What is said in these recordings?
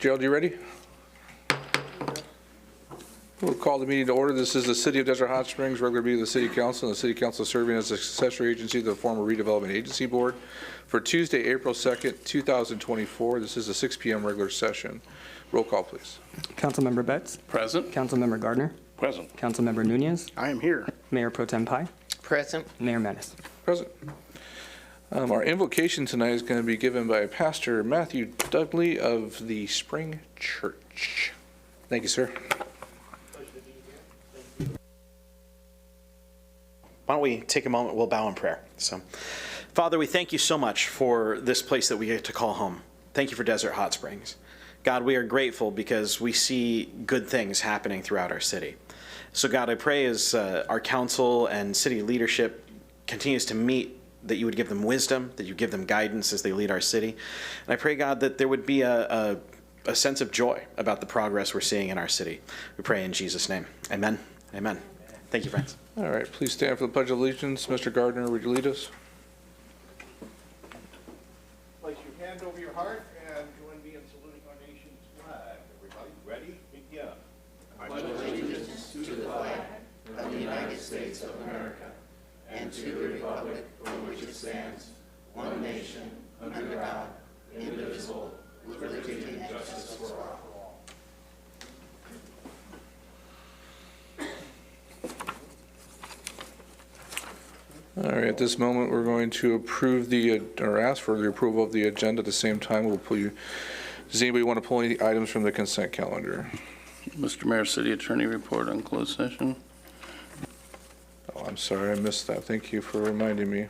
Gerald, you ready? We'll call the meeting to order. This is the City of Desert Hot Springs regular meeting of the City Council, and the City Council serving as a successor agency to the former Redevelopment Agency Board for Tuesday, April 2nd, 2024. This is a 6 p.m. regular session. Roll call, please. Councilmember Betts. Present. Councilmember Gardner. Present. Councilmember Nunez. I am here. Mayor Pro Tem Pai. Present. Mayor Manis. Present. Our invocation tonight is going to be given by Pastor Matthew Dudley of the Spring Church. Thank you, sir. Why don't we take a moment, we'll bow in prayer. So, Father, we thank you so much for this place that we get to call home. Thank you for Desert Hot Springs. God, we are grateful because we see good things happening throughout our city. So God, I pray as our council and city leadership continues to meet, that you would give them wisdom, that you give them guidance as they lead our city. And I pray, God, that there would be a sense of joy about the progress we're seeing in our city. We pray in Jesus' name. Amen. Amen. Thank you, friends. All right, please stand for the Pledge of Allegiance. Mr. Gardner, would you lead us? Place your hand over your heart and join me in saluting our nation's flag. Everybody ready? Begin. I pledge allegiance to the flag of the United States of America and to the republic for which it stands, one nation, under God, indivisible, with liberty and justice for all. All right, at this moment, we're going to approve or ask for the approval of the agenda. At the same time, does anybody want to pull any items from the consent calendar? Mr. Mayor, City Attorney report on closed session. Oh, I'm sorry, I missed that. Thank you for reminding me.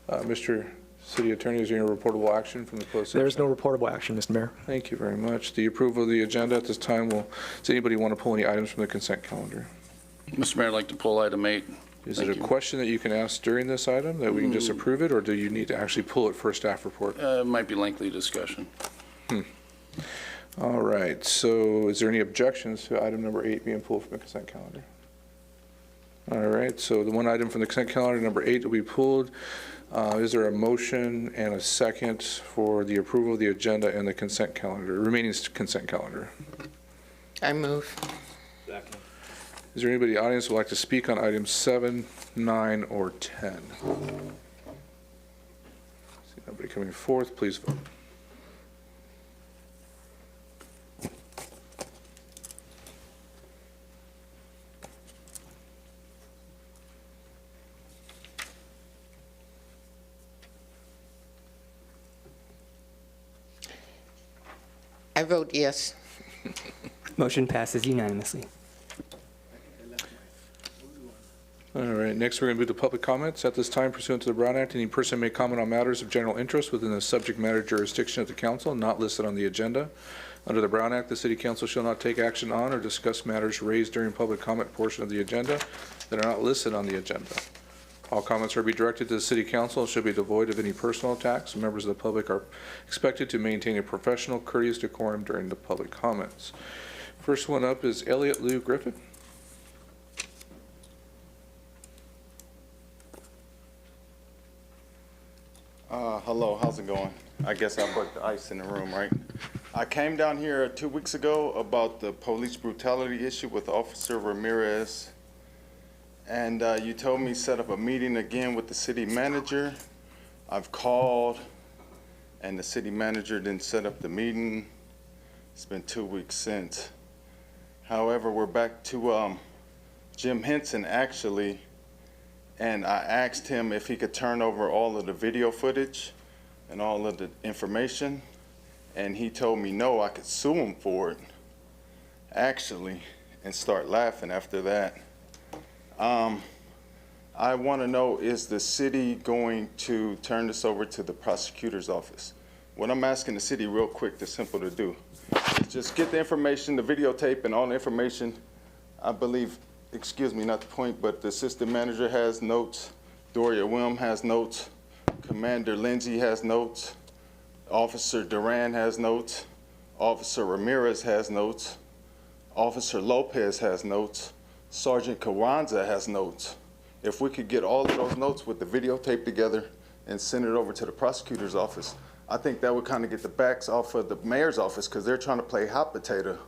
Mr. City Attorney, is there any reportable action from the closed session? There is no reportable action, Mr. Mayor. Thank you very much. The approval of the agenda at this time, does anybody want to pull any items from the consent calendar? Mr. Mayor, I'd like to pull item 8. Is it a question that you can ask during this item that we can just approve it, or do you need to actually pull it for a staff report? It might be lengthy discussion. All right, so is there any objections to item number 8 being pulled from the consent calendar? All right, so the one item from the consent calendar, number 8, will be pulled. Is there a motion and a second for the approval of the agenda and the consent calendar, remaining consent calendar? I move. Second. Is there anybody in the audience who would like to speak on items 7, 9, or 10? See nobody coming forth, please vote. I vote yes. Motion passes unanimously. All right, next we're going to move to public comments. At this time, pursuant to the Brown Act, any person may comment on matters of general interest within the subject matter jurisdiction of the council not listed on the agenda. Under the Brown Act, the City Council shall not take action on or discuss matters raised during public comment portion of the agenda that are not listed on the agenda. All comments are to be directed to the City Council and should be devoid of any personal attacks. Members of the public are expected to maintain a professional, courteous decorum during the public comments. First one up is Elliot Lou Griffin. Hello, how's it going? I guess I broke the ice in the room, right? I came down here 2 weeks ago about the police brutality issue with Officer Ramirez. And you told me set up a meeting again with the city manager. I've called and the city manager didn't set up the meeting. It's been 2 weeks since. However, we're back to Jim Henson actually. And I asked him if he could turn over all of the video footage and all of the information. And he told me no, I could sue him for it, actually, and start laughing after that. I want to know, is the city going to turn this over to the prosecutor's office? What I'm asking the city real quick, that's simple to do, is just get the information, the videotape and all the information. I believe, excuse me, not the point, but the assistant manager has notes, Doria Wilm has notes, Commander Lindsay has notes, Officer Duran has notes, Officer Ramirez has notes, Officer Lopez has notes, Sergeant Carranza has notes. If we could get all of those notes with the videotape together and send it over to the prosecutor's office, I think that would kind of get the backs off of the mayor's office because they're trying to play hot potato.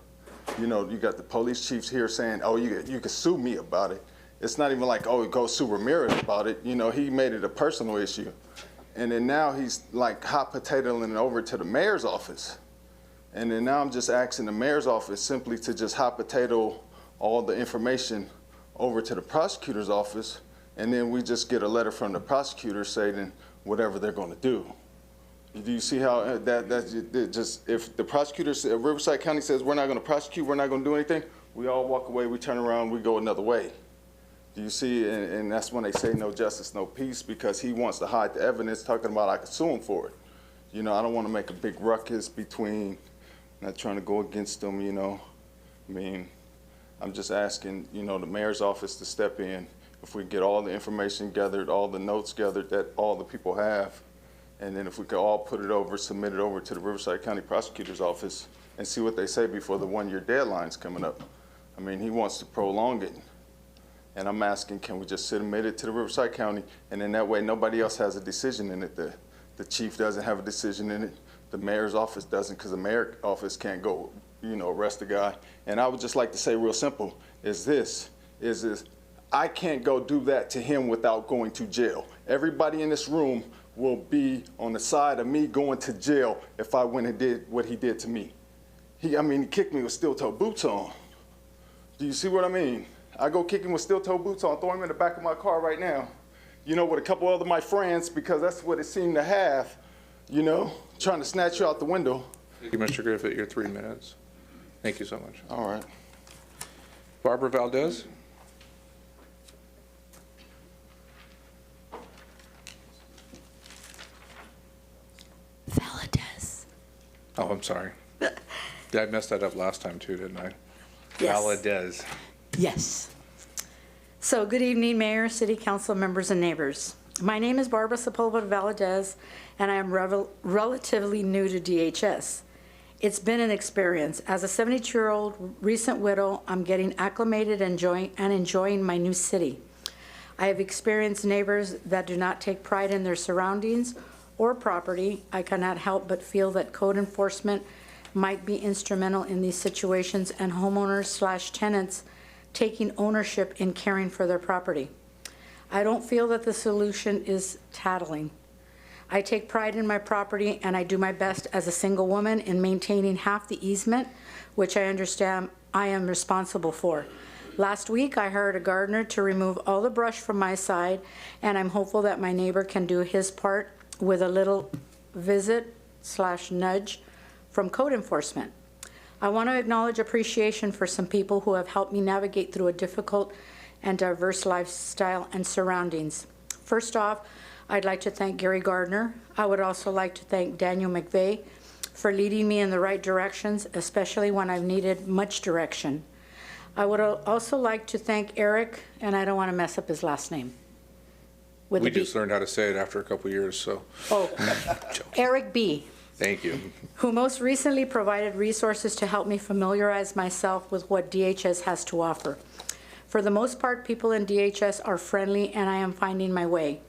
You know, you got the police chiefs here saying, oh, you can sue me about it. It's not even like, oh, go sue Ramirez about it. You know, he made it a personal issue. And then now he's like hot potatoing it over to the mayor's office. And then now I'm just asking the mayor's office simply to just hot potato all the information over to the prosecutor's office. And then we just get a letter from the prosecutor saying whatever they're going to do. Do you see how that just, if the prosecutor, if Riverside County says we're not going to prosecute, we're not going to do anything, we all walk away, we turn around, we go another way. Do you see? And that's when they say no justice, no peace, because he wants to hide the evidence, talking about I could sue him for it. You know, I don't want to make a big ruckus between, not trying to go against them, you know. I mean, I'm just asking, you know, the mayor's office to step in. If we get all the information gathered, all the notes gathered that all the people have, and then if we could all put it over, submit it over to the Riverside County Prosecutor's Office and see what they say before the one-year deadline's coming up. I mean, he wants to prolong it. And I'm asking, can we just submit it to the Riverside County, and then that way nobody else has a decision in it. The chief doesn't have a decision in it. The mayor's office doesn't, because the mayor's office can't go, you know, arrest the guy. And I would just like to say real simple, is this, I can't go do that to him without going to jail. Everybody in this room will be on the side of me going to jail if I went and did what he did to me. He kicked me with steel-toe boots on. Do you see what I mean? I go kick him with steel-toe boots on, throw him in the back of my car right now, you know, with a couple other my friends, because that's what it seemed to have, you know, trying to snatch you out the window. Thank you, Mr. Griffith. Your 3 minutes. Thank you so much. All right. Barbara Valdez. Valadez. Oh, I'm sorry. I messed that up last time too, didn't I? Yes. Valdez. Yes. So good evening, Mayor, City Council members, and neighbors. My name is Barbara Sepulveda Valadez, and I am relatively new to DHS. It's been an experience. As a 72-year-old recent widow, I'm getting acclimated and enjoying my new city. I have experienced neighbors that do not take pride in their surroundings or property. I cannot help but feel that code enforcement might be instrumental in these situations, and homeowners/tenants taking ownership in caring for their property. I don't feel that the solution is tattling. I take pride in my property, and I do my best as a single woman in maintaining half the easement, which I understand I am responsible for. Last week, I hired a gardener to remove all the brush from my side, and I'm hopeful that my neighbor can do his part with a little visit/nudge from code enforcement. I want to acknowledge appreciation for some people who have helped me navigate through a difficult and diverse lifestyle and surroundings. First off, I'd like to thank Gary Gardner. I would also like to thank Daniel McVeigh for leading me in the right directions, especially when I've needed much direction. I would also like to thank Eric, and I don't want to mess up his last name. We just learned how to say it after a couple years, so. Oh, Eric B. Thank you. Who most recently provided resources to help me familiarize myself with what DHS has to offer. For the most part, people in DHS are friendly, and I am finding my way.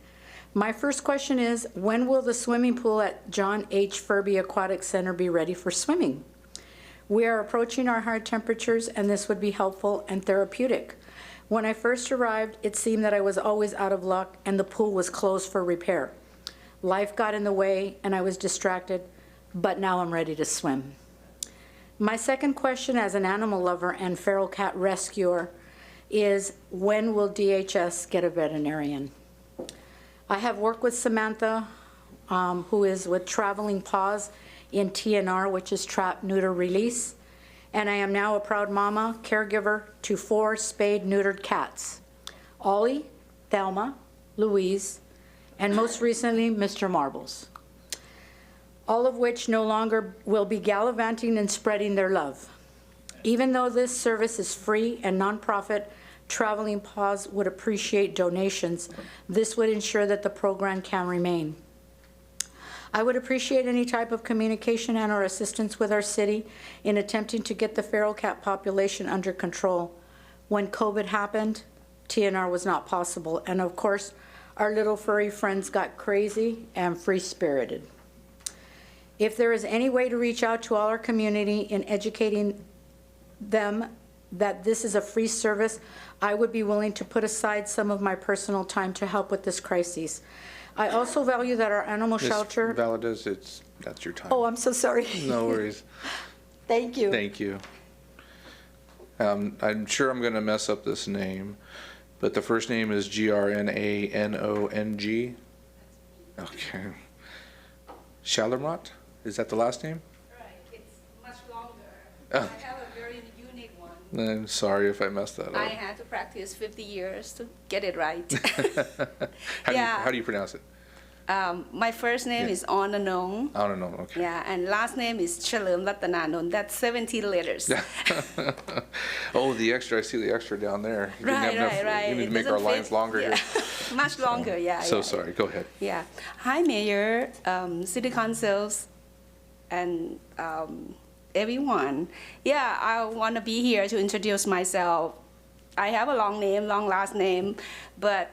My first question is, when will the swimming pool at John H. Furby Aquatic Center be ready for swimming? We are approaching our high temperatures, and this would be helpful and therapeutic. When I first arrived, it seemed that I was always out of luck, and the pool was closed for repair. Life got in the way, and I was distracted, but now I'm ready to swim. My second question as an animal lover and feral cat rescuer is, when will DHS get a veterinarian? I have worked with Samantha, who is with Traveling Paws in TNR, which is Trap, Neuter, Release, and I am now a proud mama, caregiver to 4 spayed, neutered cats, Ollie, Thelma, Louise, and most recently, Mr. Marbles, all of which no longer will be gallivanting and spreading their love. Even though this service is free and nonprofit, Traveling Paws would appreciate donations. This would ensure that the program can remain. I would appreciate any type of communication and/or assistance with our city in attempting to get the feral cat population under control. When COVID happened, TNR was not possible, and of course, our little furry friends got crazy and free-spirited. If there is any way to reach out to all our community in educating them that this is a free service, I would be willing to put aside some of my personal time to help with this crisis. I also value that our animal Ms. shelter. Valadez, that's your time. Oh, I'm so sorry. No worries. Thank you. Thank you. I'm sure I'm going to mess up this name, but the first name is Grnanon. Okay. Shalamot? Is that the last name? Right, it's much longer. Oh. I have a very unique one. I'm sorry if I messed that I up. had to practice 50 years to get it right. How do you pronounce it? My first name Yeah. is Ordinance. I don't know. Okay. Yeah, and last name is Chalum. That's 17 letters. Oh, the extra. I see the extra down there. You didn't have enough- Right. We need It to make our doesn't lines fit. longer Yeah. here. Much longer, yeah. So yeah. sorry. Go ahead. Yeah. Hi, Mayor, City Councils, and everyone. Yeah, I want to be here to introduce myself. I have a long name, long last name, but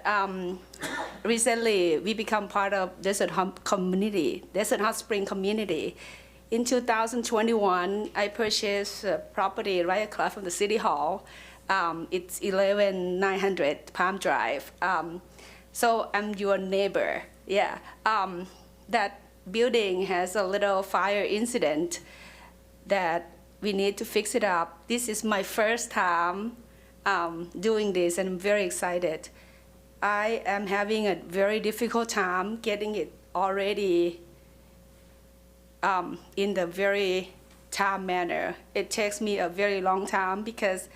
recently we become part of Desert Hot Spring community. In 2021, I purchased a property right across from the City Hall. It's 11900 Palm Drive. So I'm your neighbor. Yeah. That building has a little fire incident that we need to fix it up. This is my first time doing this, and I'm very excited. I am having a very difficult time getting it already in the very time manner. It takes me a very long time because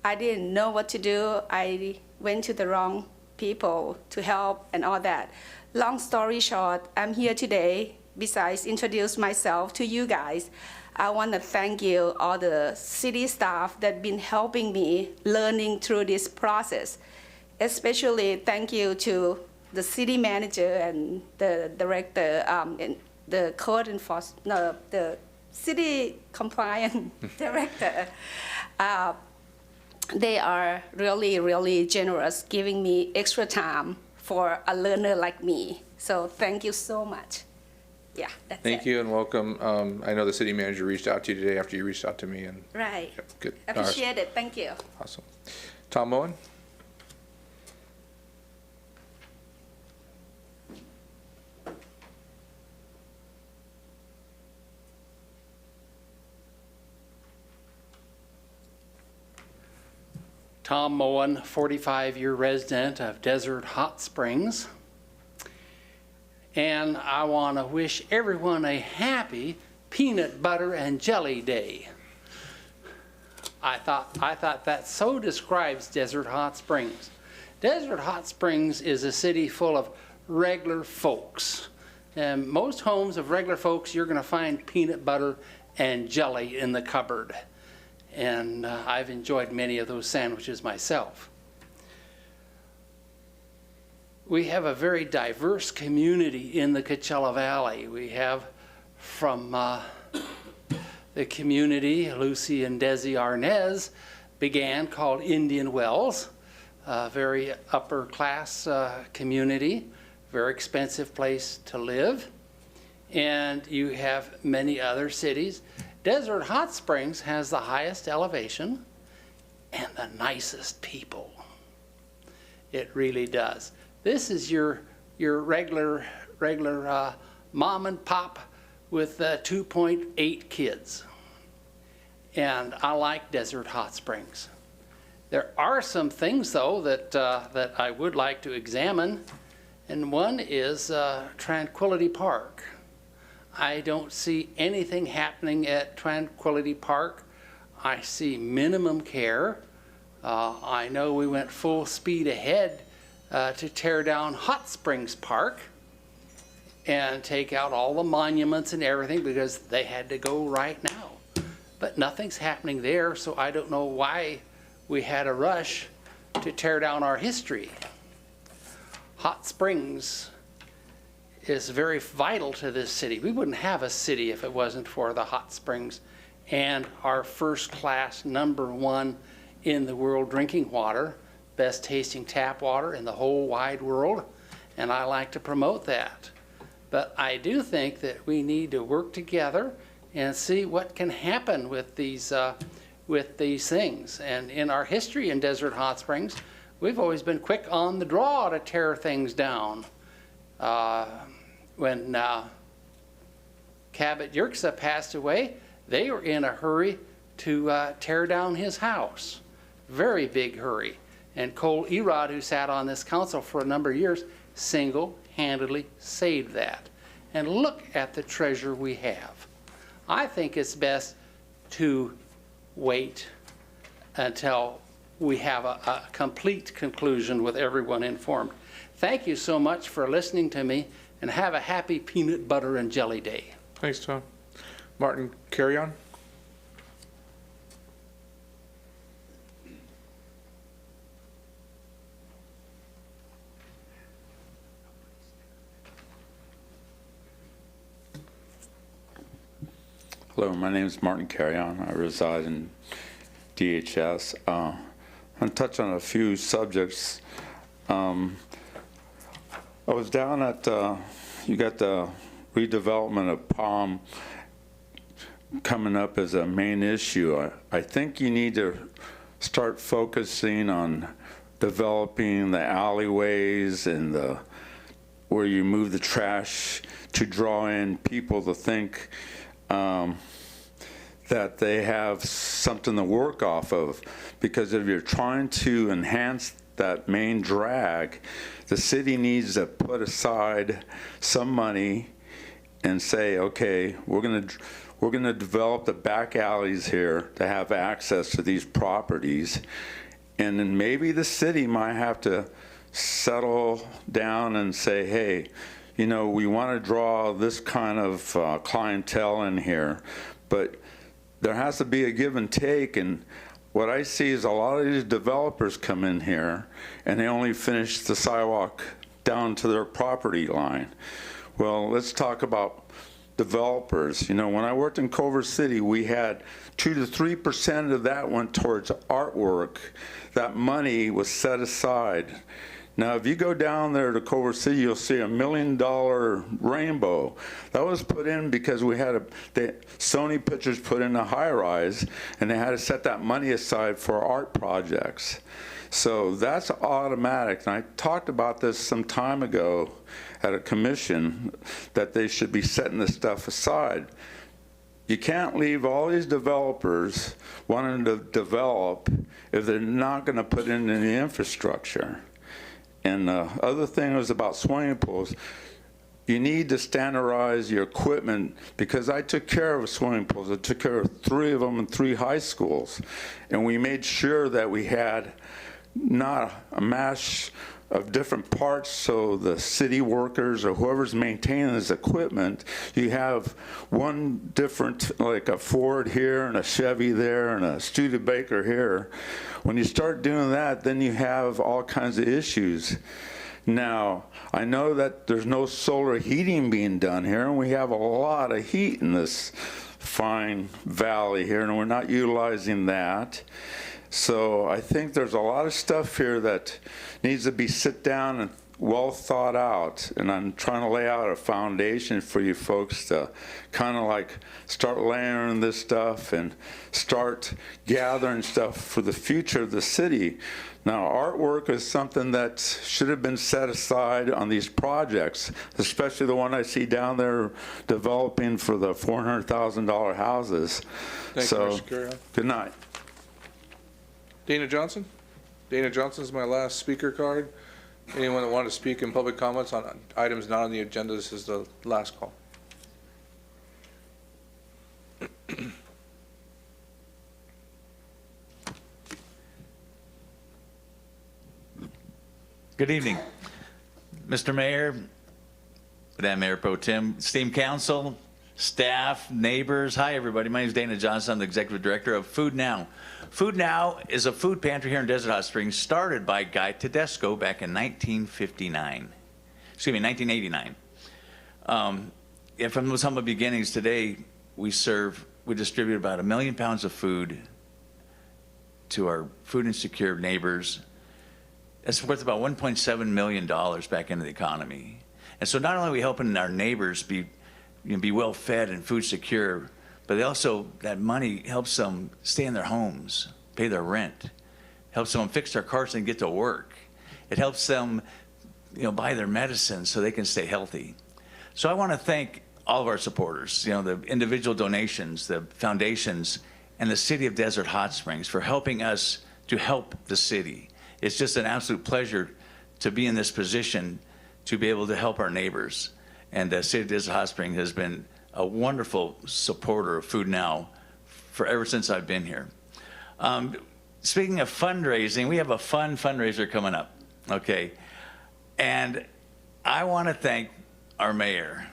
I didn't know what to do. I went to the wrong people to help and all that. Long story short, I'm here today. Besides introduce myself to you guys, I want to thank you, all the city staff that been helping me learning through this process. Especially thank you to the city manager and the director and the code enforcement, no, the city compliance director. They are really, really generous, giving me extra time for a learner like me. So thank you so much. Yeah, that's Thank it. you and welcome. I know the city manager reached out to you today after you reached out to me. And Right. Yep, good. Appreciate it. Thank you. Awesome. Tom Moen? Tom Moen, 45-year resident of Desert Hot Springs. And I want to wish everyone a happy peanut butter and jelly day. I thought that so describes Desert Hot Springs. Desert Hot Springs is a city full of regular folks. And most homes of regular folks, you're going to find peanut butter and jelly in the cupboard. And I've enjoyed many of those sandwiches myself. We have a very diverse community in the Coachella Valley. We have from the community Lucy and Desi Arnez began, called Indian Wells, a very upper class community, very expensive place to live. And you have many other cities. Desert Hot Springs has the highest elevation and the nicest people. It really does. This is your regular mom and pop with 2.8 kids. And I like Desert Hot Springs. There are some things, though, that I would like to examine, and one is Tranquility Park. I don't see anything happening at Tranquility Park. I see minimum care. I know we went full speed ahead to tear down Hot Springs Park and take out all the monuments and everything because they had to go right now. But nothing's happening there, so I don't know why we had a rush to tear down our history. Hot Springs is very vital to this city. We wouldn't have a city if it wasn't for the hot springs and our first class #1 in the world drinking water, best tasting tap water in the whole wide world, and I like to promote that. But I do think that we need to work together and see what can happen with these things. And in our history in Desert Hot Springs, we've always been quick on the draw to tear things down. When Cabot Yerxa passed away, they were in a hurry to tear down his house. Very big hurry. And Cole Erod, who sat on this council for a number of years, single-handedly saved that. And look at the treasure we have. I think it's best to wait until we have a complete conclusion with everyone informed. Thank you so much for listening to me, and have a happy peanut butter and jelly day. Thanks, Tom. Martin, carry on. Hello, my name is Martin Carrion. I reside in DHS. I'm going to touch on a few subjects. I was down at, you got the redevelopment of Palm coming up as a main issue. I think you need to start focusing on developing the alleyways and where you move the trash to draw in people to think that they have something to work off of. Because if you're trying to enhance that main drag, the city needs to put aside some money and say, okay, we're gonna develop the back alleys here to have access to these properties. And then maybe the city might have to settle down and say, hey, you know, we want to draw this kind of clientele in here, but there has to be a give and take. And what I see is a lot of these developers come in here and they only finish the sidewalk down to their property line. Well, let's talk about developers. You know, when I worked in Culver City, we had 2 to 3% of that went towards artwork. That money was set aside. Now, if you go down there to Culver City, you'll see $1 million rainbow. That was put in because we had Sony Pictures put in a high-rise, and they had to set that money aside for art projects. So that's automatic. And I talked about this some time ago at a commission, that they should be setting this stuff aside. You can't leave all these developers wanting to develop if they're not going to put in any infrastructure. And the other thing was about swimming pools. You need to standardize your equipment, because I took care of swimming pools. I took care of 3 of them in 3 high schools. And we made sure that we had not a mash of different parts, so the city workers or whoever's maintaining this equipment, you have one different, like a Ford here and a Chevy there and a Studebaker here. When you start doing that, then you have all kinds of issues. Now, I know that there's no solar heating being done here, and we have a lot of heat in this fine valley here, and we're not utilizing that. So I think there's a lot of stuff here that needs to be sit down and well thought out, and I'm trying to lay out a foundation for you folks to kind of like start layering this stuff and start gathering stuff for the future of the city. Now, artwork is something that should have been set aside on these projects, especially the one I see down there developing for the $400,000 houses. Thank you, Mr. Carrion. Good night. Dana Johnson? Dana Johnson's my last speaker card. Anyone that wanted to speak in public comments on items not on the agenda, this is the last call. Good evening, Mr. Mayor, Madam Mayor Pro Tem, esteemed council, staff, neighbors. Hi, everybody. My name is Dana Johnson. I'm the executive director of Food Now. Food Now is a food pantry here in Desert Hot Springs, started by Guy Tedesco back in 1989. Excuse me, 1989. And from those humble beginnings, today we distribute about 1 million pounds of food to our food insecure neighbors. That's worth about $1.7 million back into the economy. And so not only are we helping our neighbors be well fed and food secure, but they also, that money helps them stay in their homes, pay their rent, helps them fix their cars and get to work. It helps them, buy their medicine so they can stay healthy. So I want to thank all of our supporters, the individual donations, the foundations, and the City of Desert Hot Springs for helping us to help the city. It's just an absolute pleasure to be in this position to be able to help our neighbors. And the City of Desert Hot Springs has been a wonderful supporter of Food Now ever since I've been here. Speaking of fundraising, we have a fun fundraiser coming up, okay? And I want to thank our mayor.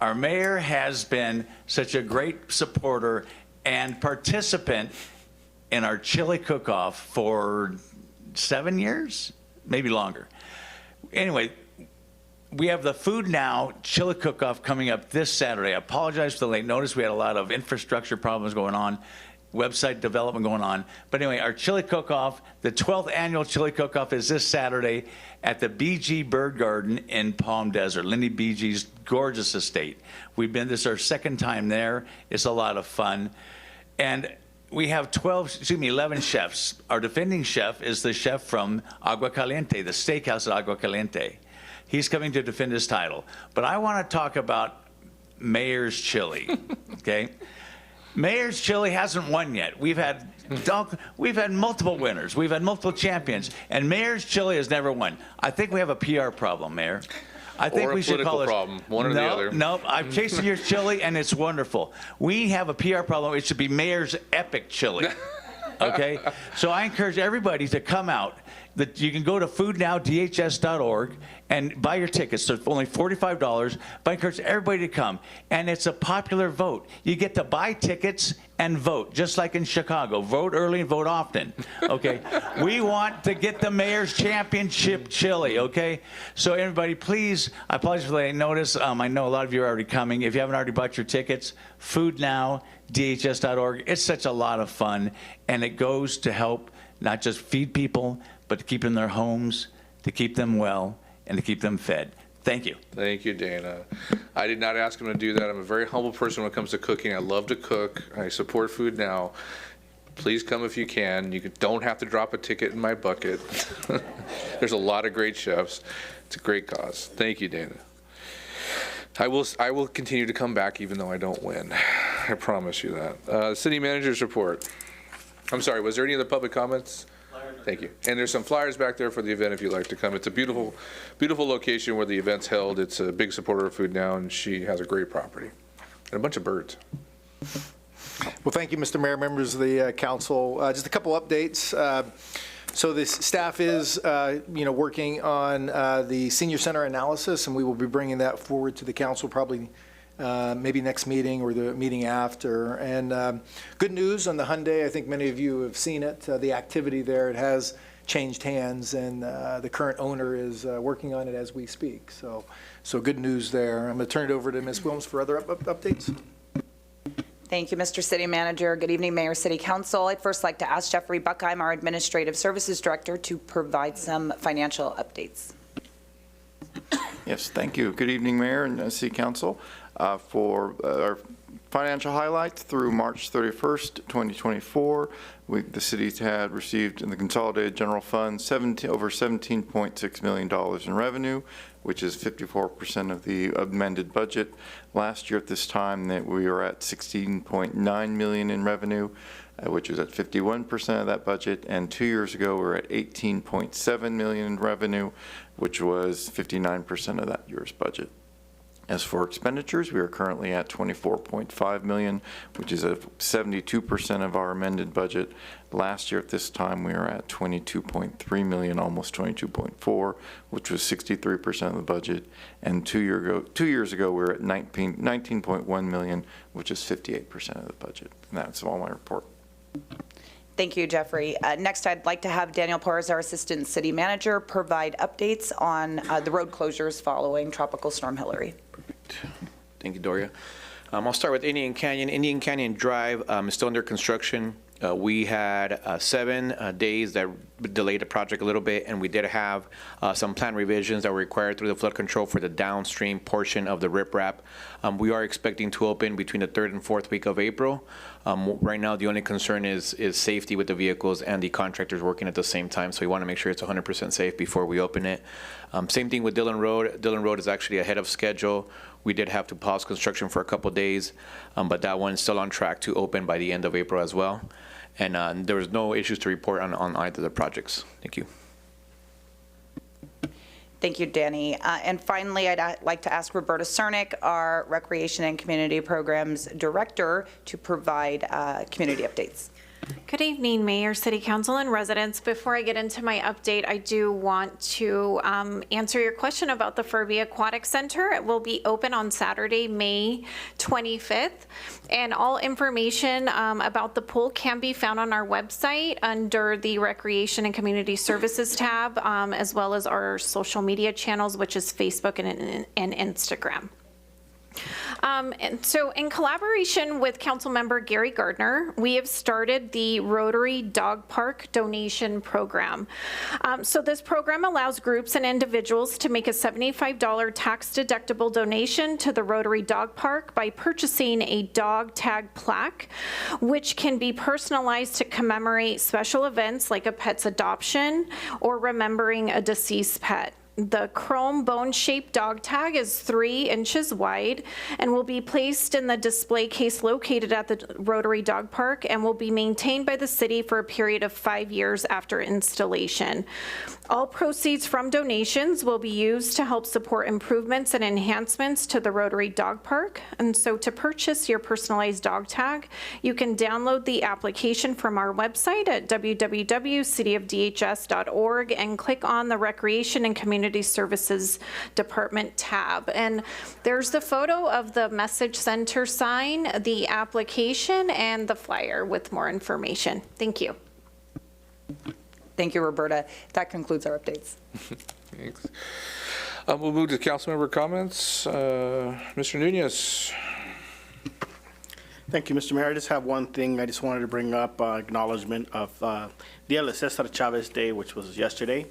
Our mayor has been such a great supporter and participant in our chili cook-off for 7 years, maybe longer. Anyway, we have the Food Now chili cook-off coming up this Saturday. I apologize for the late notice. We had a lot of infrastructure problems going on, website development going on. But anyway, our chili cook-off, the 12th annual chili cook-off is this Saturday at the BG Bird Garden in Palm Desert, Lindy BG's gorgeous estate. This is our second time there. It's a lot of fun. And we have 11 chefs. Our defending chef is the chef from Agua Caliente, the steakhouse at Agua Caliente. He's coming to defend his title. But I want to talk about Mayor's Chili, okay? Mayor's Chili hasn't won yet. We've had multiple winners. We've had multiple champions. And Mayor's Chili has never won. I think we have a PR problem, Mayor. I think we should call it problem, one or the other. No, I'm chasing your chili, and it's wonderful. We have a PR problem. It should be Mayor's Epic Chili, okay? So I encourage everybody to come out. You can go to foodnowdhs.org and buy your tickets. They're only $45, but I encourage everybody to come. And it's a popular vote. You get to buy tickets and vote, just like in Chicago. Vote early and vote often, okay? We want to get the Mayor's Championship chili, okay? So everybody, please, I apologize for the late notice. I know a lot of you are already coming. If you haven't already bought your tickets, foodnowdhs.org. It's such a lot of fun, and it goes to help not just feed people, but to keep them in their homes, to keep them well, and to keep them fed. Thank you. Thank you, Dana. I did not ask him to do that. I'm a very humble person when it comes to cooking. I love to cook. I support Food Now. Please come if you can. You don't have to drop a ticket in my bucket. There's a lot of great chefs. It's a great cause. Thank you, Dana. I will continue to come back even though I don't win. I promise you that. City Manager's report. I'm sorry, was there any other public comments? Thank you. And there's some flyers back there for the event if you'd like to come. It's a beautiful, beautiful location where the event's held. It's a big supporter of Food Now, and she has a great property and a bunch of birds. Well, thank you, Mr. Mayor, members of the council. Just a couple updates. So the staff is, working on the senior center analysis, and we will be bringing that forward to the council probably maybe next meeting or the meeting after. And good news on the Hyundai. I think many of you have seen it. The activity there, it has changed hands, and the current owner is working on it as we speak. So good news there. I'm going to turn it over to Ms. Wilms for other updates. Thank you, Mr. City Manager. Good evening, Mayor, City Council. I'd first like to ask Jeffrey Buckheim, our Administrative Services Director, to provide some financial updates. Yes, thank you. Good evening, Mayor and City Council. For our financial highlights through March 31st, 2024, the city had received in the Consolidated General Fund over $17.6 million in revenue, which is 54% of the amended budget. Last year at this time, that we were at $16.9 million in revenue, which is at 51% of that budget. And 2 years ago, we were at $18.7 million in revenue, which was 59% of that year's budget. As for expenditures, we are currently at $24.5 million, which is at 72% of our amended budget. Last year at this time, we were at $22.3 million, almost 22.4, which was 63% of the budget. And 2 years ago, we were at $19.1 million, which is 58% of the budget. And that's all my report. Thank you, Jeffrey. Next, I'd like to have Daniel Porras, our Assistant City Manager, provide updates on the road closures following Tropical Storm Hillary. Thank you, Doria. I'll start with Indian Canyon. Indian Canyon Drive is still under construction. We had 7 days that delayed the project a little bit, and we did have some plan revisions that were required through the flood control for the downstream portion of the riprap. We are expecting to open between the 3rd and 4th week of April. Right now, the only concern is safety with the vehicles and the contractors working at the same time, so we want to make sure it's 100% safe before we open it. Same thing with Dillon Road. Dillon Road is actually ahead of schedule. We did have to pause construction for a couple days, but that one's still on track to open by the end of April as well. And there was no issues to report on either of the projects. Thank you. Thank you, Danny. And finally, I'd like to ask Roberta Cernick, our Recreation and Community Programs Director, to provide community updates. Good evening, Mayor, City Council, and residents. Before I get into my update, I do want to answer your question about the Furby Aquatic Center. It will be open on Saturday, May 25th, and all information about the pool can be found on our website under the Recreation and Community Services tab, as well as our social media channels, which is Facebook and Instagram. And so in collaboration with Councilmember Gary Gardner, we have started the Rotary Dog Park Donation Program. So this program allows groups and individuals to make a $75 tax-deductible donation to the Rotary Dog Park by purchasing a dog tag plaque, which can be personalized to commemorate special events like a pet's adoption or remembering a deceased pet. The chrome bone-shaped dog tag is 3 inches wide and will be placed in the display case located at the Rotary Dog Park and will be maintained by the city for a period of 5 years after installation. All proceeds from donations will be used to help support improvements and enhancements to the Rotary Dog Park. And so to purchase your personalized dog tag, you can download the application from our website at www.cityofdhs.org and click on the Recreation and Community Services Department tab. And there's the photo of the message center sign, the application, and the flyer with more information. Thank you. Thank you, Roberta. That concludes our updates. Thanks. We'll move to council member comments. Mr. Nunez. Thank you, Mr. Mayor. I just have one thing I just wanted to bring up, acknowledgement of Dia de Cesar Chavez Day, which was yesterday.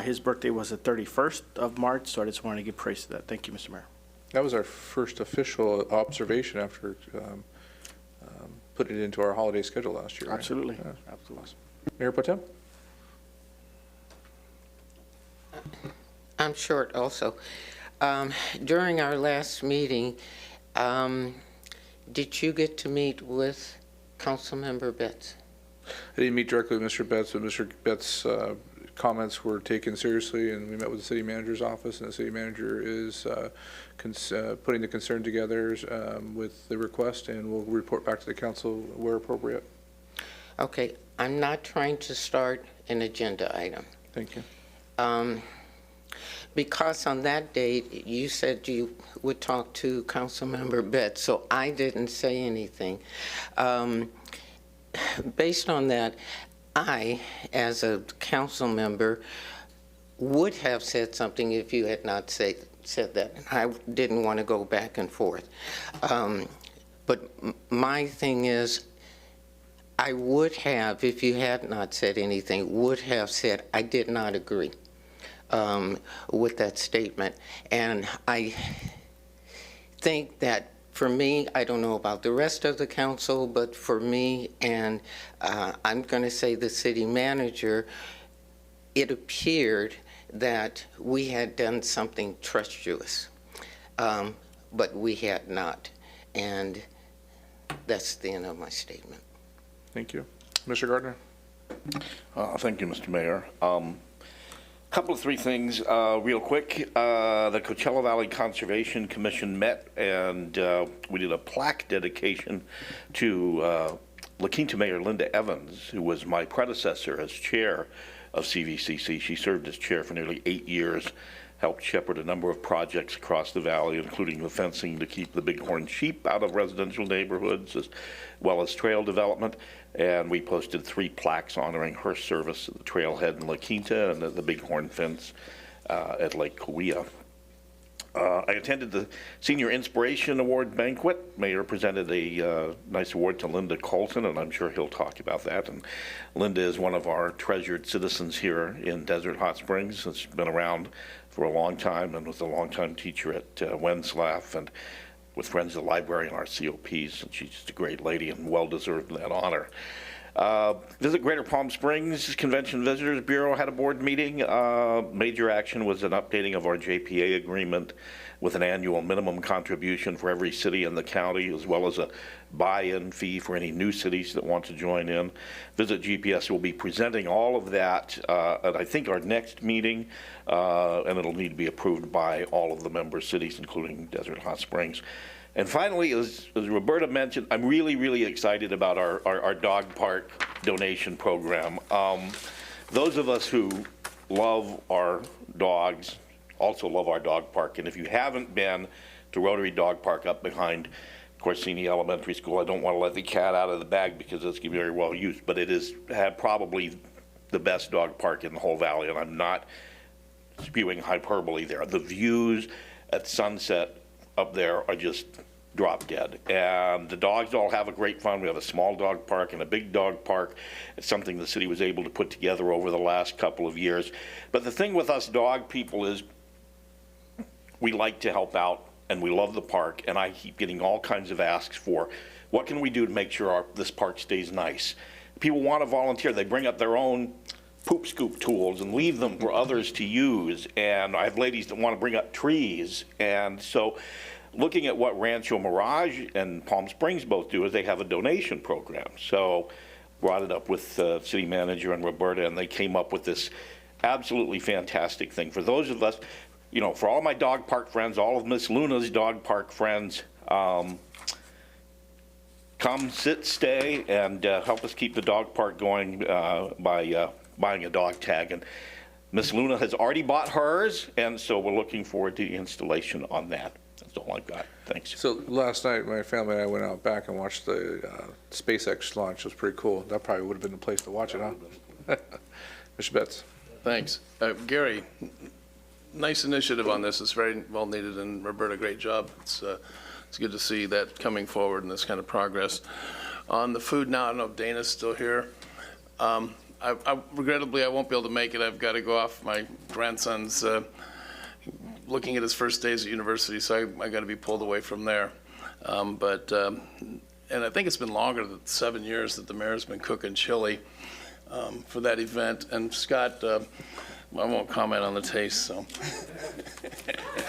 His birthday was the 31st of March, so I just wanted to give praise to that. Thank you, Mr. Mayor. That was our first official observation after putting it into our holiday schedule last year. Right? Absolutely. Yeah. Absolutely. Awesome. Mayor Potem? I'm short also. During our last meeting, did you get to meet with Councilmember Betts? I didn't meet directly with Mr. Betts, but Mr. Betts' comments were taken seriously, and we met with the city manager's office, and the city manager is putting the concern together with the request, and we'll report back to the council where appropriate. Okay, I'm not trying to start an agenda item. Thank you. Because on that date, you said you would talk to Councilmember Betts, so I didn't say anything. Based on that, I, as a council member, would have said something if you had not said that. I didn't want to go back and forth. But my thing is, I would have, if you had not said anything, would have said I did not agree with that statement. And I think that for me, I don't know about the rest of the council, but for me, and I'm going to say the city manager, it appeared that we had done something treacherous, but we had not. And that's the end of my statement. Thank you. Mr. Gardner? Thank you, Mr. Mayor. Couple of three things real quick. The Coachella Valley Conservation Commission met, and we did a plaque dedication to Luckino Mayor Linda Evans, who was my predecessor as chair of CVCC. She served as chair for nearly 8 years, helped shepherd a number of projects across the valley, including the fencing to keep the bighorn sheep out of residential neighborhoods, as well as trail development. And we posted 3 plaques honoring her service at the trailhead in La Quinta and the bighorn fence at Lake Cahuilla. I attended the Senior Inspiration Award banquet. Mayor presented a nice award to Linda Colton, and I'm sure he'll talk about that. And Linda is one of our treasured citizens here in Desert Hot Springs. She's been around for a long time and was a longtime teacher at Wenslaff and with Friends of the Library and our COPs. And she's just a great lady and well-deserved that honor. Visit Greater Palm Springs Convention Visitors Bureau had a board meeting. Major action was an updating of our JPA agreement with an annual minimum contribution for every city in the county, as well as a buy-in fee for any new cities that want to join in. Visit GPS will be presenting all of that at I think our next meeting, and it'll need to be approved by all of the member cities, including Desert Hot Springs. And finally, as Roberta mentioned, I'm really, really excited about our dog park donation program. Those of us who love our dogs also love our dog park. And if you haven't been to Rotary Dog Park up behind Corsini Elementary School, I don't want to let the cat out of the bag because it's very well used, but it is probably the best dog park in the whole valley, and I'm not spewing hyperbole there. The views at sunset up there are just drop dead. And the dogs all have a great fun. We have a small dog park and a big dog park. It's something the city was able to put together over the last couple of years. But the thing with us dog people is we like to help out and we love the park, and I keep getting all kinds of asks for what can we do to make sure this park stays nice. People want to volunteer. They bring up their own poop scoop tools and leave them for others to use. And I have ladies that want to bring up trees. And so looking at what Rancho Mirage and Palm Springs both do is they have a donation program. So brought it up with the city manager and Roberta, and they came up with this absolutely fantastic thing. For those of us, you know, for all my dog park friends, all of Miss Luna's dog park friends, come, sit, stay, and help us keep the dog park going by buying a dog tag. And Miss Luna has already bought hers, and so we're looking forward to the installation on that. That's all I've got. Thanks. So last night, my family and I went out back and watched the SpaceX launch. It was pretty cool. That probably would have been the place to watch it, huh? Mr. Betts. Thanks. Gary, nice initiative on this. It's very well needed, and Roberta, great job. It's good to see that coming forward and this kind of progress. On the food now, I don't know if Dana's still here. Regrettably, I won't be able to make it. I've got to go off. My grandson's looking at his first days at university, so I got to be pulled away from there. And I think it's been longer than 7 years that the mayor's been cooking chili for that event. And Scott, I won't comment on the taste, so.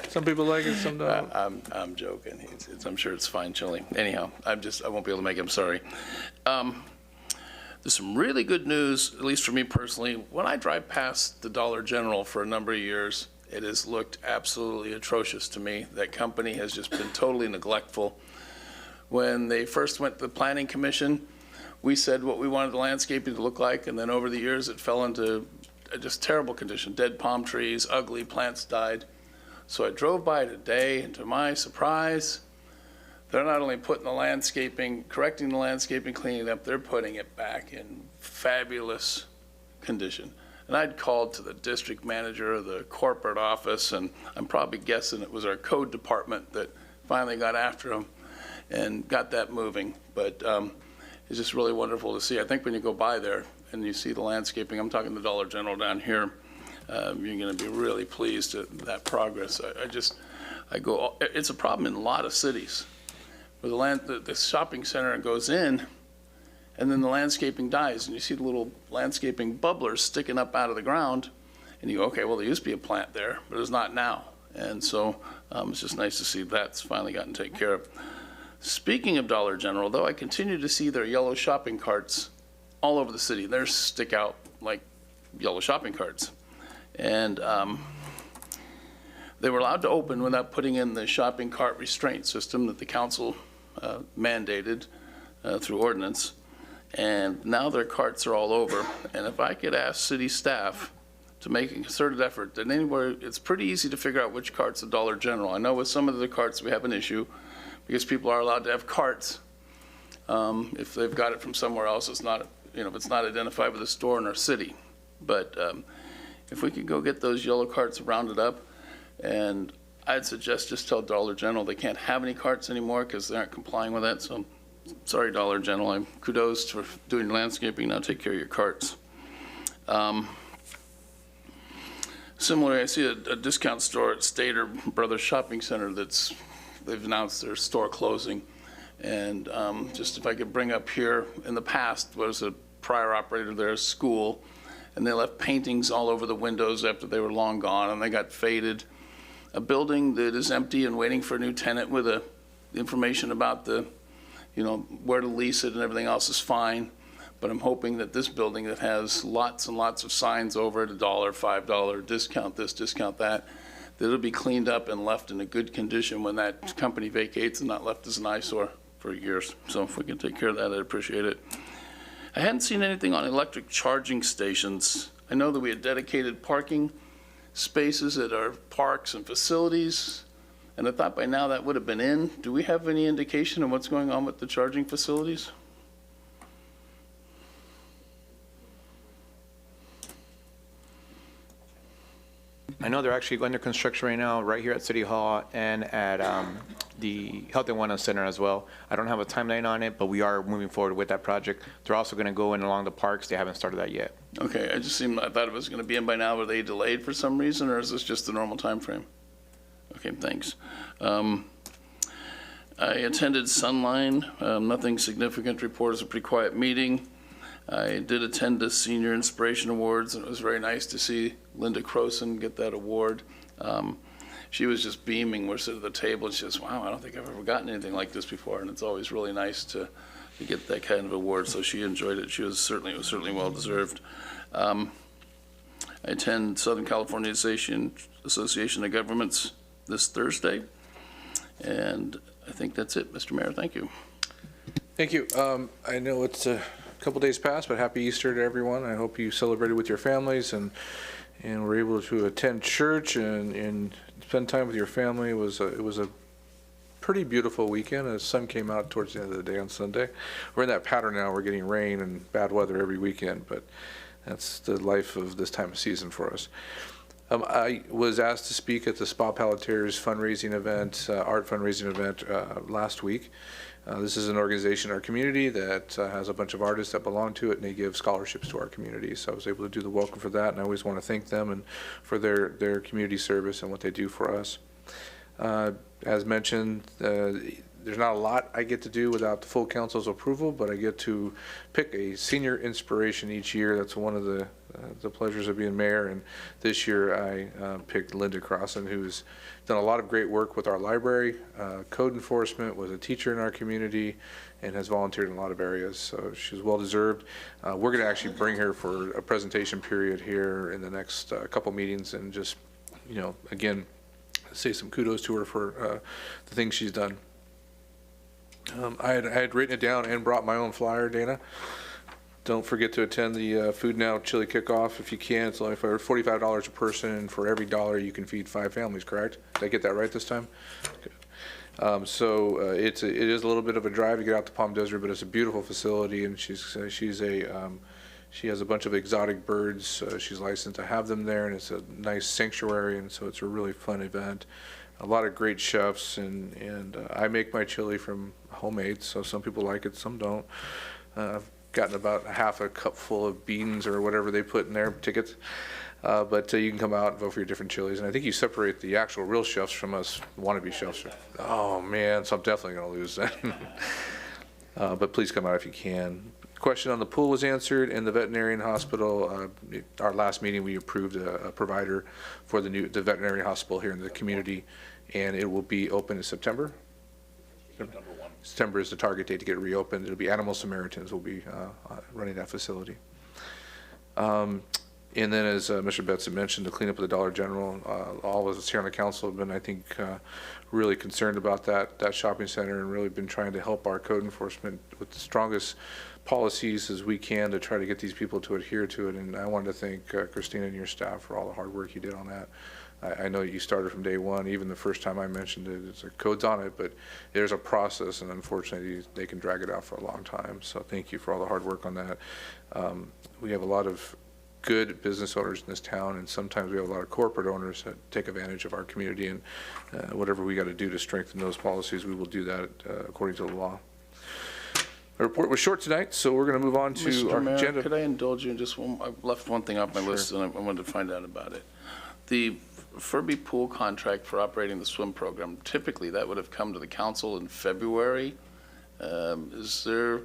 Some people like it, some don't. I'm joking. I'm sure it's fine chili. Anyhow, I won't be able to make it. I'm sorry. There's some really good news, at least for me personally. When I drive past the Dollar General for a number of years, it has looked absolutely atrocious to me. That company has just been totally neglectful. When they first went to the Planning Commission, we said what we wanted the landscaping to look like, and then over the years it fell into just terrible condition. Dead palm trees, ugly, plants died. So I drove by today, and to my surprise, they're not only putting the landscaping, correcting the landscaping, cleaning it up, they're putting it back in fabulous condition. And I'd called to the district manager, the corporate office, and I'm probably guessing it was our code department that finally got after them and got that moving. But it's just really wonderful to see. I think when you go by there and you see the landscaping, I'm talking the Dollar General down here, you're going to be really pleased at that progress. It's a problem in a lot of cities where the shopping center goes in, and then the landscaping dies, and you see the little landscaping bubblers sticking up out of the ground, and you go, okay, well, there used to be a plant there, but there's not now. And so it's just nice to see that's finally gotten taken care of. Speaking of Dollar General, though, I continue to see their yellow shopping carts all over the city. They stick out like yellow shopping carts. And they were allowed to open without putting in the shopping cart restraint system that the council mandated through ordinance. And now their carts are all over. And if I could ask city staff to make a concerted effort, that anywhere, it's pretty easy to figure out which cart's a Dollar General. I know with some of the carts we have an issue because people are allowed to have carts. If they've got it from somewhere else, it's not, if it's not identified with a store in our city. But if we could go get those yellow carts rounded up, and I'd suggest just tell Dollar General they can't have any carts anymore because they aren't complying with that. So, sorry, Dollar General. Kudos for doing landscaping. Now take care of your carts. Similarly, I see a discount store at Stater Brothers Shopping Center they've announced their store closing. And just if I could bring up here, in the past was a prior operator there, a school, and they left paintings all over the windows after they were long gone, and they got faded. A building that is empty and waiting for a new tenant with information about where to lease it and everything else is fine. But I'm hoping that this building that has lots and lots of signs over it, $1, $5, discount this, discount that it'll be cleaned up and left in a good condition when that company vacates and not left as an eyesore for years. So if we can take care of that, I'd appreciate it. I hadn't seen anything on electric charging stations. I know that we had dedicated parking spaces at our parks and facilities, and I thought by now that would have been in. Do we have any indication of what's going on with the charging facilities? I know they're actually under construction right now, right here at City Hall and at the Health and Wellness Center as well. I don't have a timeline on it, but we are moving forward with that project. They're also going to go in along the parks. They haven't started that yet. Okay, I thought it was going to be in by now. Were they delayed for some reason, or is this just the normal time frame? Okay, thanks. I attended Sunline. Nothing significant to report. It was a pretty quiet meeting. I did attend the Senior Inspiration Awards, and it was very nice to see Linda Croson get that award. She was just beaming. We're sitting at the table, and she says, wow, I don't think I've ever gotten anything like this before, and it's always really nice to get that kind of award, so she enjoyed it. It was certainly well-deserved. I attend Southern California Association of Governments this Thursday, and I think that's it, Mr. Mayor. Thank you. Thank you. I know it's a couple days past, but happy Easter to everyone. I hope you celebrated with your families and were able to attend church and spend time with your family. It was a pretty beautiful weekend. The sun came out towards the end of the day on Sunday. We're in that pattern now. We're getting rain and bad weather every weekend, but that's the life of this time of season for us. I was asked to speak at the Spa Paletteers fundraising event, art fundraising event last week. This is an organization in our community that has a bunch of artists that belong to it, and they give scholarships to our community. So I was able to do the welcome for that, and I always want to thank them and for their community service and what they do for us. As mentioned, there's not a lot I get to do without the full council's approval, but I get to pick a senior inspiration each year. That's one of the pleasures of being mayor. And this year I picked Linda Croson, who's done a lot of great work with our library, code enforcement, was a teacher in our community, and has volunteered in a lot of areas. So she's well deserved. We're going to actually bring her for a presentation period here in the next couple meetings, and just, again, say some kudos to her for the things she's done. I had written it down and brought my own flyer, Dana. Don't forget to attend the Food Now Chili Kickoff if you can. It's only for $45 a person, and for every $1 you can feed 5 families, correct? Did I get that right this time? Good. So it is a little bit of a drive to get out to Palm Desert, but it's a beautiful facility, and she has a bunch of exotic birds. She's licensed to have them there, and it's a nice sanctuary, and so it's a really fun event. A lot of great chefs, and I make my chili from homemade, so some people like it, some don't. I've gotten about half a cup full of beans or whatever they put in their tickets, but you can come out and vote for your different chilies, and I think you separate the actual real chefs from us wannabe chefs. Oh man, so I'm definitely going to lose that. But please come out if you can. Question on the pool was answered, and the veterinarian hospital, our last meeting we approved a provider for the veterinary hospital here in the community, and it will be open in September. September is the target date to get reopened. It'll be Animal Samaritans will be running that facility. And then, as Mr. Betts had mentioned, the cleanup of the Dollar General, all of us here on the council have been, I think, really concerned about that shopping center, and really been trying to help our code enforcement with the strongest policies as we can to try to get these people to adhere to it. And I wanted to thank Christina and your staff for all the hard work you did on that. I know you started from day one. Even the first time I mentioned it, it's a code's on it, but there's a process, and unfortunately they can drag it out for a long time. So thank you for all the hard work on that. We have a lot of good business owners in this town, and sometimes we have a lot of corporate owners that take advantage of our community, and whatever we got to do to strengthen those policies, we will do that according to the law. Our report was short tonight, so we're going to move on to Mr. our Mayor, agenda. could I indulge you in just one? I left one thing off my list, and I wanted to find out about it. The Furby pool contract for operating the swim program, typically that would have come to the council in February. Is there,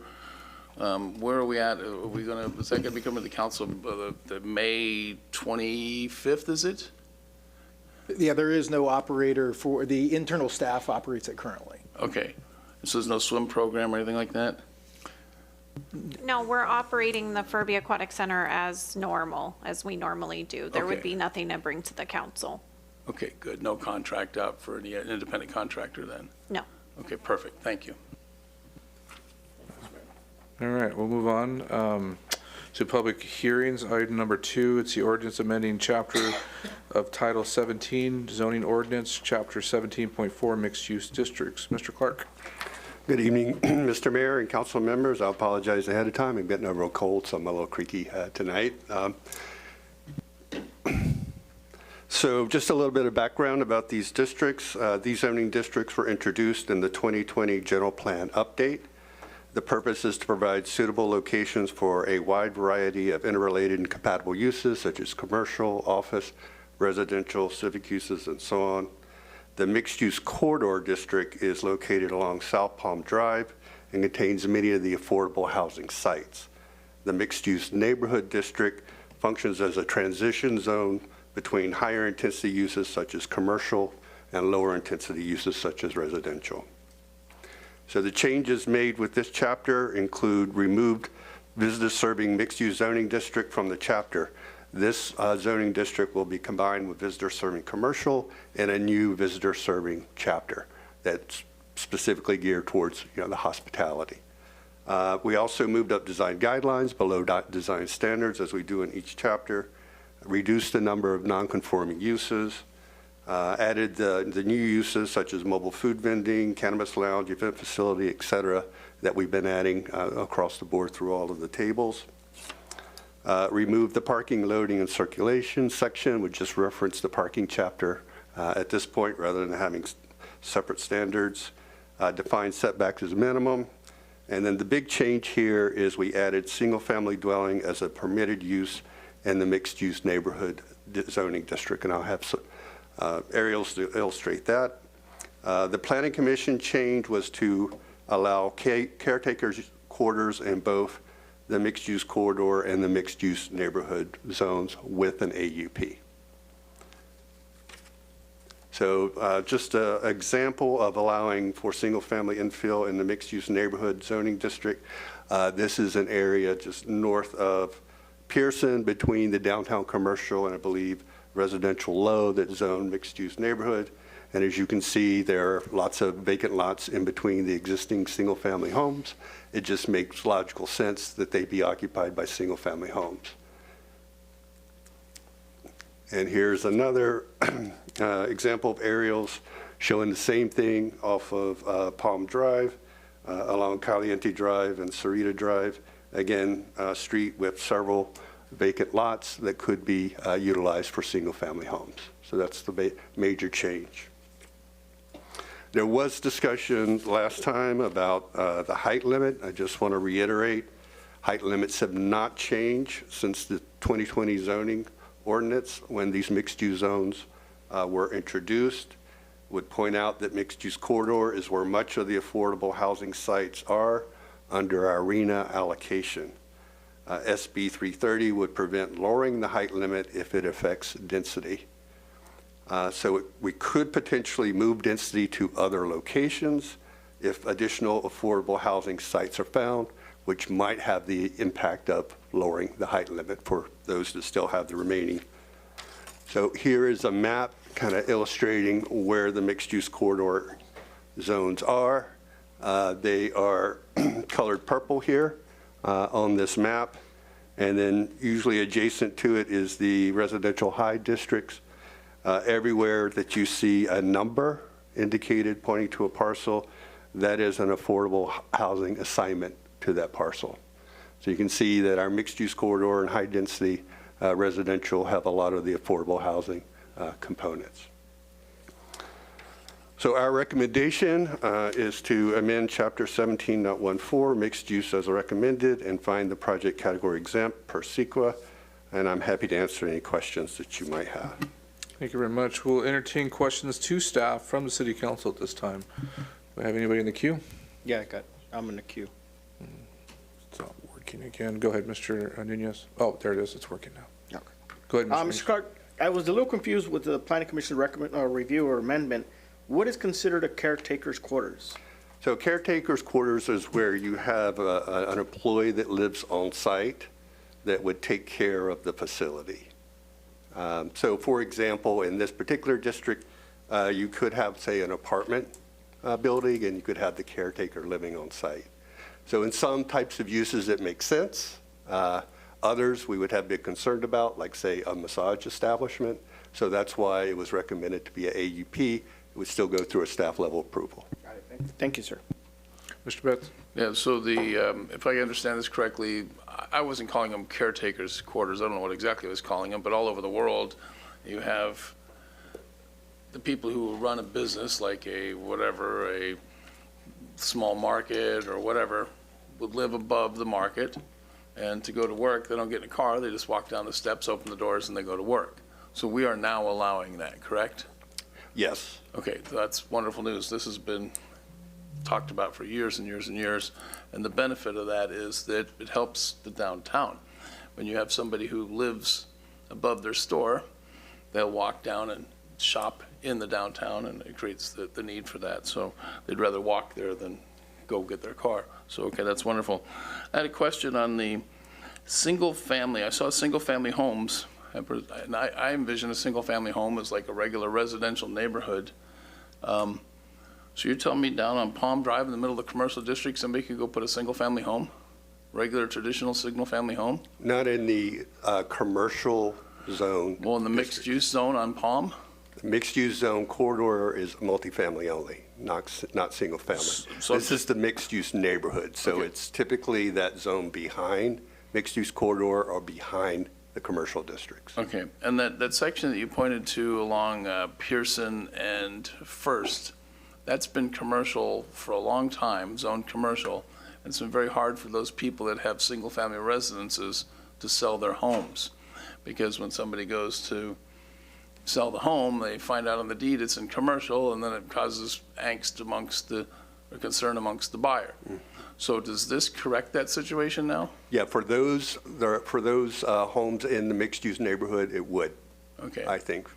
where are we at? Are we going to, is that going to be coming to the council the May 25th, is it? Yeah, there is no operator for, the internal staff operates it currently. Okay. So there's no swim program or anything like that? No, we're operating the Furby Aquatic Center as normal, as we normally do. There would Okay. be nothing to bring to the council. Okay, good. No contract out for any independent contractor then? No. Okay, perfect. Thank you. All right, we'll move on to public hearings. Item number 2, it's the ordinance amending chapter of Title 17, zoning ordinance, chapter 17.4, mixed-use districts. Mr. Clark. Good evening, Mr. Mayor and council members. I apologize ahead of time. I'm getting a real cold, so I'm a little creaky tonight. So just a little bit of background about these districts. These zoning districts were introduced in the 2020 General Plan Update. The purpose is to provide suitable locations for a wide variety of interrelated and compatible uses, such as commercial, office, residential, civic uses, and so on. The mixed-use corridor district is located along South Palm Drive and contains many of the affordable housing sites. The mixed-use neighborhood district functions as a transition zone between higher intensity uses such as commercial and lower intensity uses such as residential. So the changes made with this chapter include removed visitor-serving mixed-use zoning district from the chapter. This zoning district will be combined with visitor-serving commercial and a new visitor-serving chapter that's specifically geared towards the hospitality. We also moved up design guidelines below design standards as we do in each chapter, reduced the number of non-conforming uses, added the new uses such as mobile food vending, cannabis lounge, event facility, et cetera, that we've been adding across the board through all of the tables. Remove the parking, loading, and circulation section, which just reference the parking chapter at this point rather than having separate standards. Define setbacks as minimum. And then the big change here is we added single-family dwelling as a permitted use in the mixed-use neighborhood zoning district, and I'll have some aerials to illustrate that. The Planning Commission change was to allow caretakers' quarters in both the mixed-use corridor and the mixed-use neighborhood zones with an AUP. So just an example of allowing for single-family infill in the mixed-use neighborhood zoning district. This is an area just north of Pearson between the downtown commercial and I believe residential low that zone mixed-use neighborhood. And as you can see, there are lots of vacant lots in between the existing single-family homes. It just makes logical sense that they be occupied by single-family homes. And here's another example of aerials showing the same thing off of Palm Drive, along Caliente Drive and Sarita Drive. Again, a street with several vacant lots that could be utilized for single-family homes. So that's the major change. There was discussion last time about the height limit. I just want to reiterate, height limits have not changed since the 2020 zoning ordinance when these mixed-use zones were introduced. Would point out that mixed-use corridor is where much of the affordable housing sites are under our RENA allocation. SB 330 would prevent lowering the height limit if it affects density. So we could potentially move density to other locations if additional affordable housing sites are found, which might have the impact of lowering the height limit for those that still have the remaining. So here is a map kind of illustrating where the mixed-use corridor zones are. They are colored purple here on this map, and then usually adjacent to it is the residential high districts. Everywhere that you see a number indicated pointing to a parcel, that is an affordable housing assignment to that parcel. So you can see that our mixed-use corridor and high density residential have a lot of the affordable housing components. So our recommendation is to amend Chapter 17.14, mixed use as recommended, and find the project category exempt per SEQA, and I'm happy to answer any questions that you might have. Thank you very much. We'll entertain questions to staff from the city council at this time. Do we have anybody in the queue? Yeah, I'm in the queue. It's not working again. Go ahead, Mr. Nunez. Oh, there it is. It's working now. Okay. Go ahead, Mr. Mr. Clark, I was a little confused with the planning commission review or amendment. What is considered a caretaker's quarters? So caretaker's quarters is where you have an employee that lives on site that would take care of the facility. So for example, in this particular district, you could have, say, an apartment building, and you could have the caretaker living on site. So in some types of uses, it makes sense. Others we would have been concerned about, like, say, a massage establishment. So that's why it was recommended to be an AUP. It would still go through a staff level approval. Got it. Thank you, sir. Mr. Betts? Yeah, so the, if I understand this correctly, I wasn't calling them caretakers' quarters. I don't know what exactly I was calling them, but all over the world, you have the people who run a business, like a small market or whatever, would live above the market, and to go to work, they don't get in a car, they just walk down the steps, open the doors, and they go to work. So we are now allowing that, correct? Yes. Okay, that's wonderful news. This has been talked about for years and years and years, and the benefit of that is that it helps the downtown. When you have somebody who lives above their store, they'll walk down and shop in the downtown, and it creates the need for that. So they'd rather walk there than go get their car. So, okay, that's wonderful. I had a question on the single family. I saw single family homes, and I envision a single family home as like a regular residential neighborhood. So you're telling me down on Palm Drive in the middle of the commercial district, somebody could go put a single family home? Regular traditional single family home? Not in the commercial zone. Well, in the mixed use zone on Palm? Mixed use zone corridor is multifamily only, not single family. So this is the mixed use neighborhood. So Okay. it's typically that zone behind mixed use corridor or behind the commercial districts. Okay, and that section that you pointed to along Pearson and First, that's been commercial for a long time, zoned commercial. It's been very hard for those people that have single-family residences to sell their homes, because when somebody goes to sell the home, they find out on the deed it's in commercial, and then it causes angst or concern amongst the buyer. So does this correct that situation now? Yeah, for those homes in the mixed use neighborhood, it would. Okay. I think.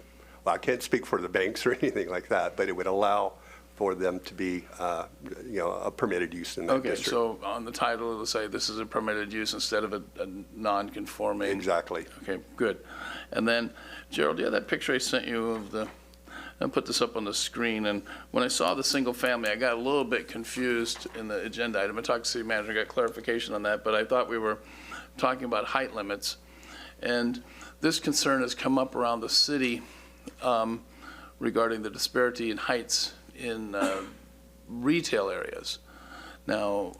Well, I can't speak for the banks or anything like that, but it would allow for them to be, a permitted use in that district. Okay, so on the title, it'll say this is a permitted use instead of a non-conforming. Exactly. Okay, good. And then, Gerald, do you have that picture I sent you of I'll put this up on the screen, and when I saw the single family, I got a little bit confused in the agenda item. I talked to the city manager, got clarification on that, but I thought we were talking about height limits. And this concern has come up around the city regarding the disparity in heights in retail areas. Now,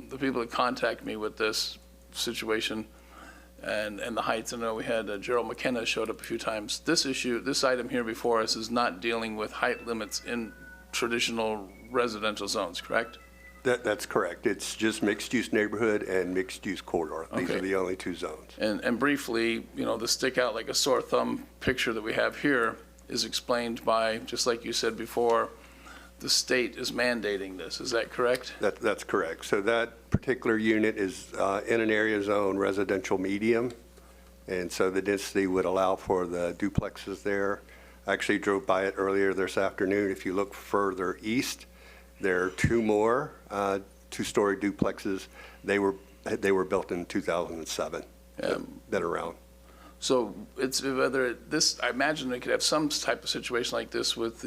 the people that contact me with this situation and the heights, I know we had Gerald McKenna showed up a few times. This item here before us is not dealing with height limits in traditional residential zones, correct? That's correct. It's just mixed-use neighborhood and mixed-use corridor. These Okay. are the only two zones. And briefly, the stick out like a sore thumb picture that we have here is explained by, just like you said before, the state is mandating this. Is that correct? That's correct. So that particular unit is in an area zone residential medium, and so the density would allow for the duplexes there. I actually drove by it earlier this afternoon. If you look further east, there are two more two-story duplexes. They were built in 2007 that are around. So it's whether this, I imagine they could have some type of situation like this with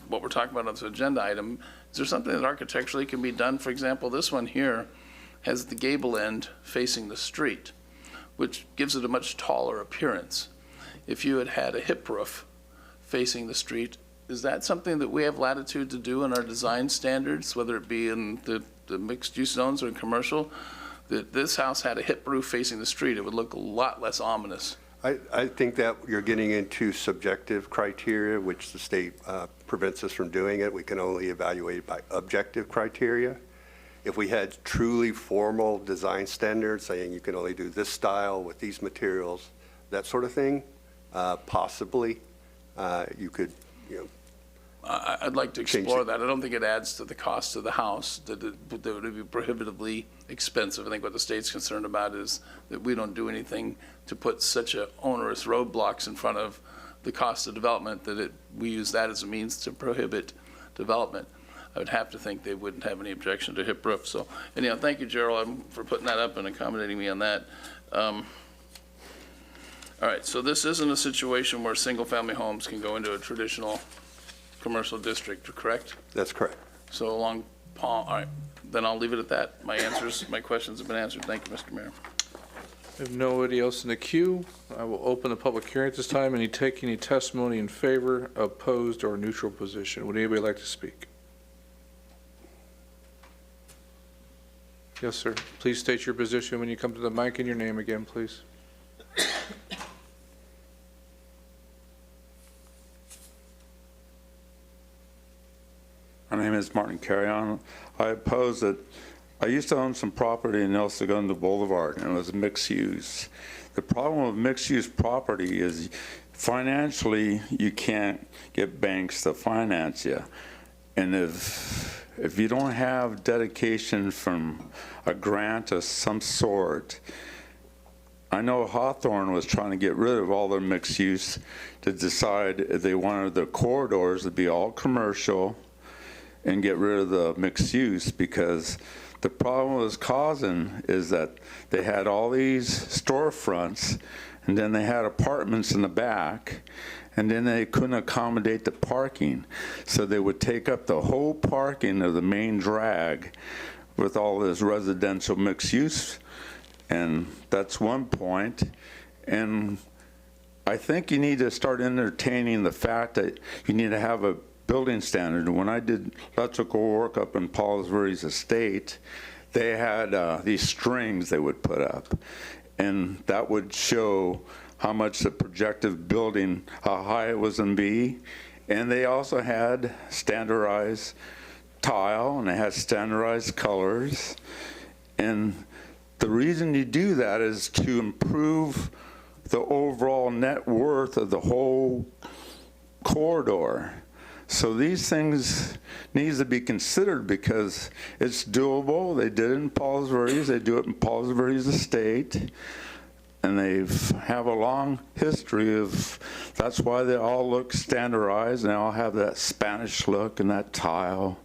what we're talking about on this agenda item. Is there something that architecturally can be done? For example, this one here has the gable end facing the street, which gives it a much taller appearance. If you had a hip roof facing the street, is that something that we have latitude to do in our design standards, whether it be in the mixed-use zones or commercial, that this house had a hip roof facing the street, it would look a lot less ominous. I think that you're getting into subjective criteria, which the state prevents us from doing it. We can only evaluate by objective criteria. If we had truly formal design standards saying you can only do this style with these materials, that sort of thing, possibly you could, I'd like to explore that. I don't think it adds to the cost of the house, that it would be prohibitively expensive. I think what the state's concerned about is that we don't do anything to put such a onerous roadblocks in front of the cost of development that we use that as a means to prohibit development. I would have to think they wouldn't have any objection to hip roof. So anyhow, thank you, Gerald, for putting that up and accommodating me on that. All right, so this isn't a situation where single-family homes can go into a traditional commercial district, correct? That's correct. So along Palm, all right, then I'll leave it at that. My questions have been answered. Thank you, Mr. Mayor. If nobody else in the queue, I will open the public hearing at this time. Take any testimony in favor, opposed, or neutral position. Would anybody like to speak? Yes, sir. Please state your position when you come to the mic and your name again, please. My name is Martin Carrion. I oppose it. I used to own some property in El Segundo Boulevard, and it was mixed use. The problem with mixed use property is financially you can't get banks to finance you. And if you don't have dedication from a grant of some sort, I know Hawthorne was trying to get rid of all their mixed use to decide if they wanted the corridors to be all commercial and get rid of the mixed use, because the problem it was causing is that they had all these storefronts and then they had apartments in the back, and then they couldn't accommodate the parking. So they would take up the whole parking of the main drag with all this residential mixed use. And that's one point. And I think you need to start entertaining the fact that you need to have a building standard. When I did electrical work up in Paulsbury's estate, they had these strings they would put up, and that would show how much the projected building, how high it was going to be. And they also had standardized tile, and they had standardized colors. And the reason you do that is to improve the overall net worth of the whole corridor. So these things needs to be considered because it's doable. They did it in Paulsbury's. They do it in Paulsbury's estate. And they have a long history of, that's why they all look standardized, and they all have that Spanish look and that tile.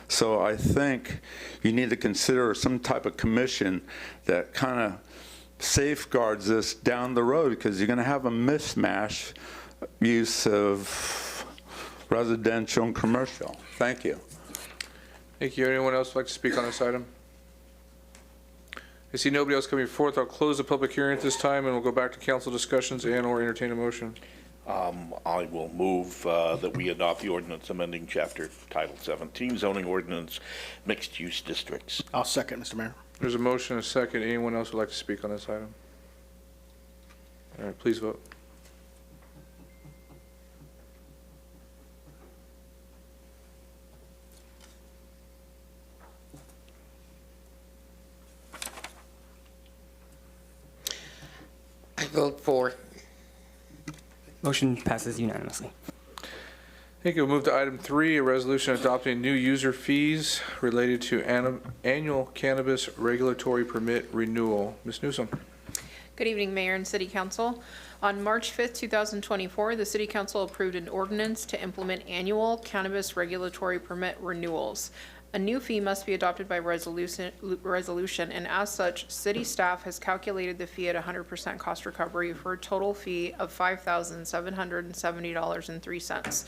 So I think you need to consider some type of commission that kind of safeguards this down the road, because you're going to have a mismatch use of residential and commercial. Thank you. Thank you. Anyone else like to speak on this item? I see nobody else coming forth. I'll close the public hearing at this time, and we'll go back to council discussions and/or entertain a motion. I will move that we adopt the ordinance amending Chapter Title 17 zoning ordinance mixed-use districts. I'll second, Mr. Mayor. There's a motion and a second. Anyone else would like to speak on this item? All right, please vote. I vote for. Motion passes unanimously. Thank you. We'll move to item 3, a resolution adopting new user fees related to annual cannabis regulatory permit renewal. Ms. Newsom. Good evening, Mayor and City Council. On March 5th, 2024, the City Council approved an ordinance to implement annual cannabis regulatory permit renewals. A new fee must be adopted by resolution, and as such, city staff has calculated the fee at 100% cost recovery for a total fee of $5,770.03.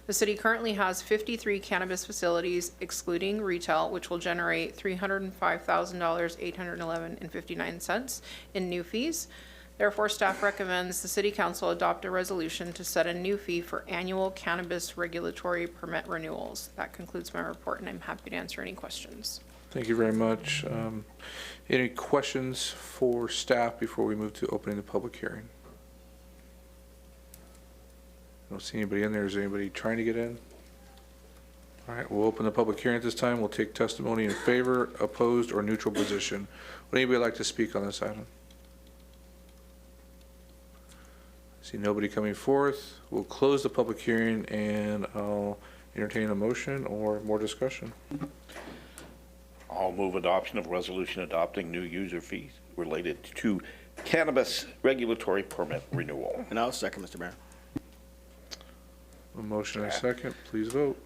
The city currently has 53 cannabis facilities, excluding retail, which will generate $305,811.59 in new fees. Therefore, staff recommends the City Council adopt a resolution to set a new fee for annual cannabis regulatory permit renewals. That concludes my report, and I'm happy to answer any questions. Thank you very much. Any questions for staff before we move to opening the public hearing? I don't see anybody in there. Is anybody trying to get in? All right, we'll open the public hearing at this time. We'll take testimony in favor, opposed, or neutral position. Would anybody like to speak on this item? See nobody coming forth. We'll close the public hearing and I'll entertain a motion or more discussion. I'll move adoption of resolution adopting new user fees related to cannabis regulatory permit renewal. And I'll second, Mr. Mayor. A motion and a second. Please vote.